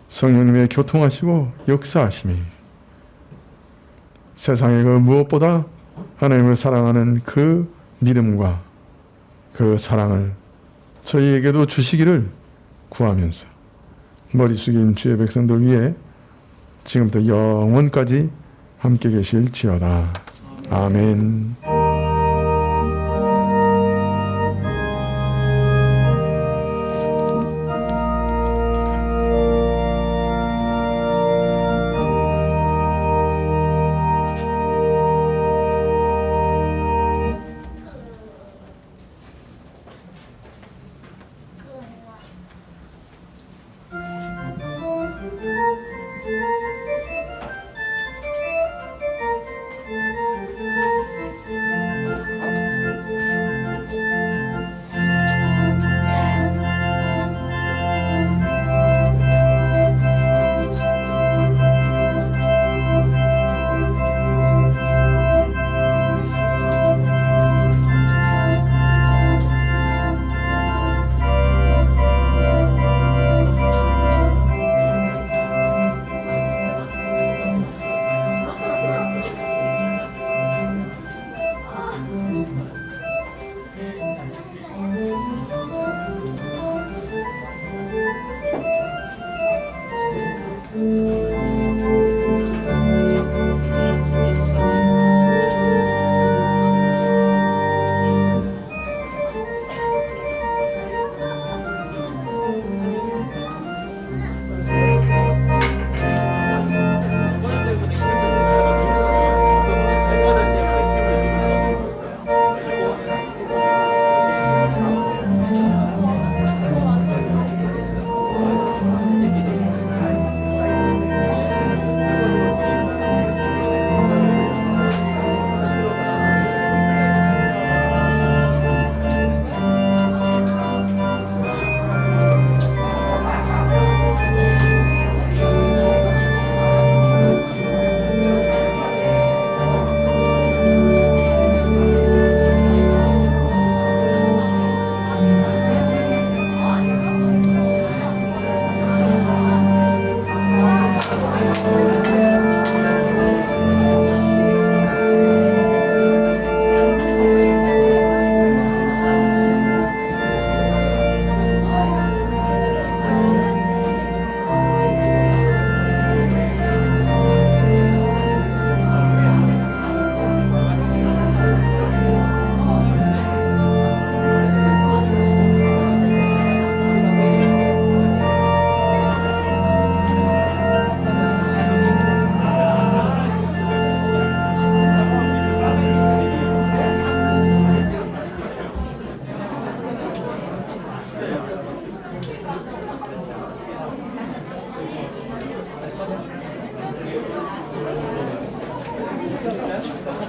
성령님의 교통하시고 역사하심이 세상의 그 무엇보다 하나님을 사랑하는 그 믿음과 그 사랑을 저희에게도 주시기를 구하면서 머리 숙인 주의 백성들 위해 지금부터 영원까지 함께 계실지어다. 아멘.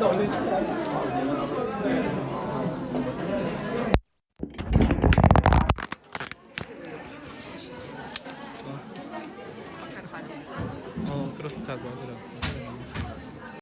올리십니다.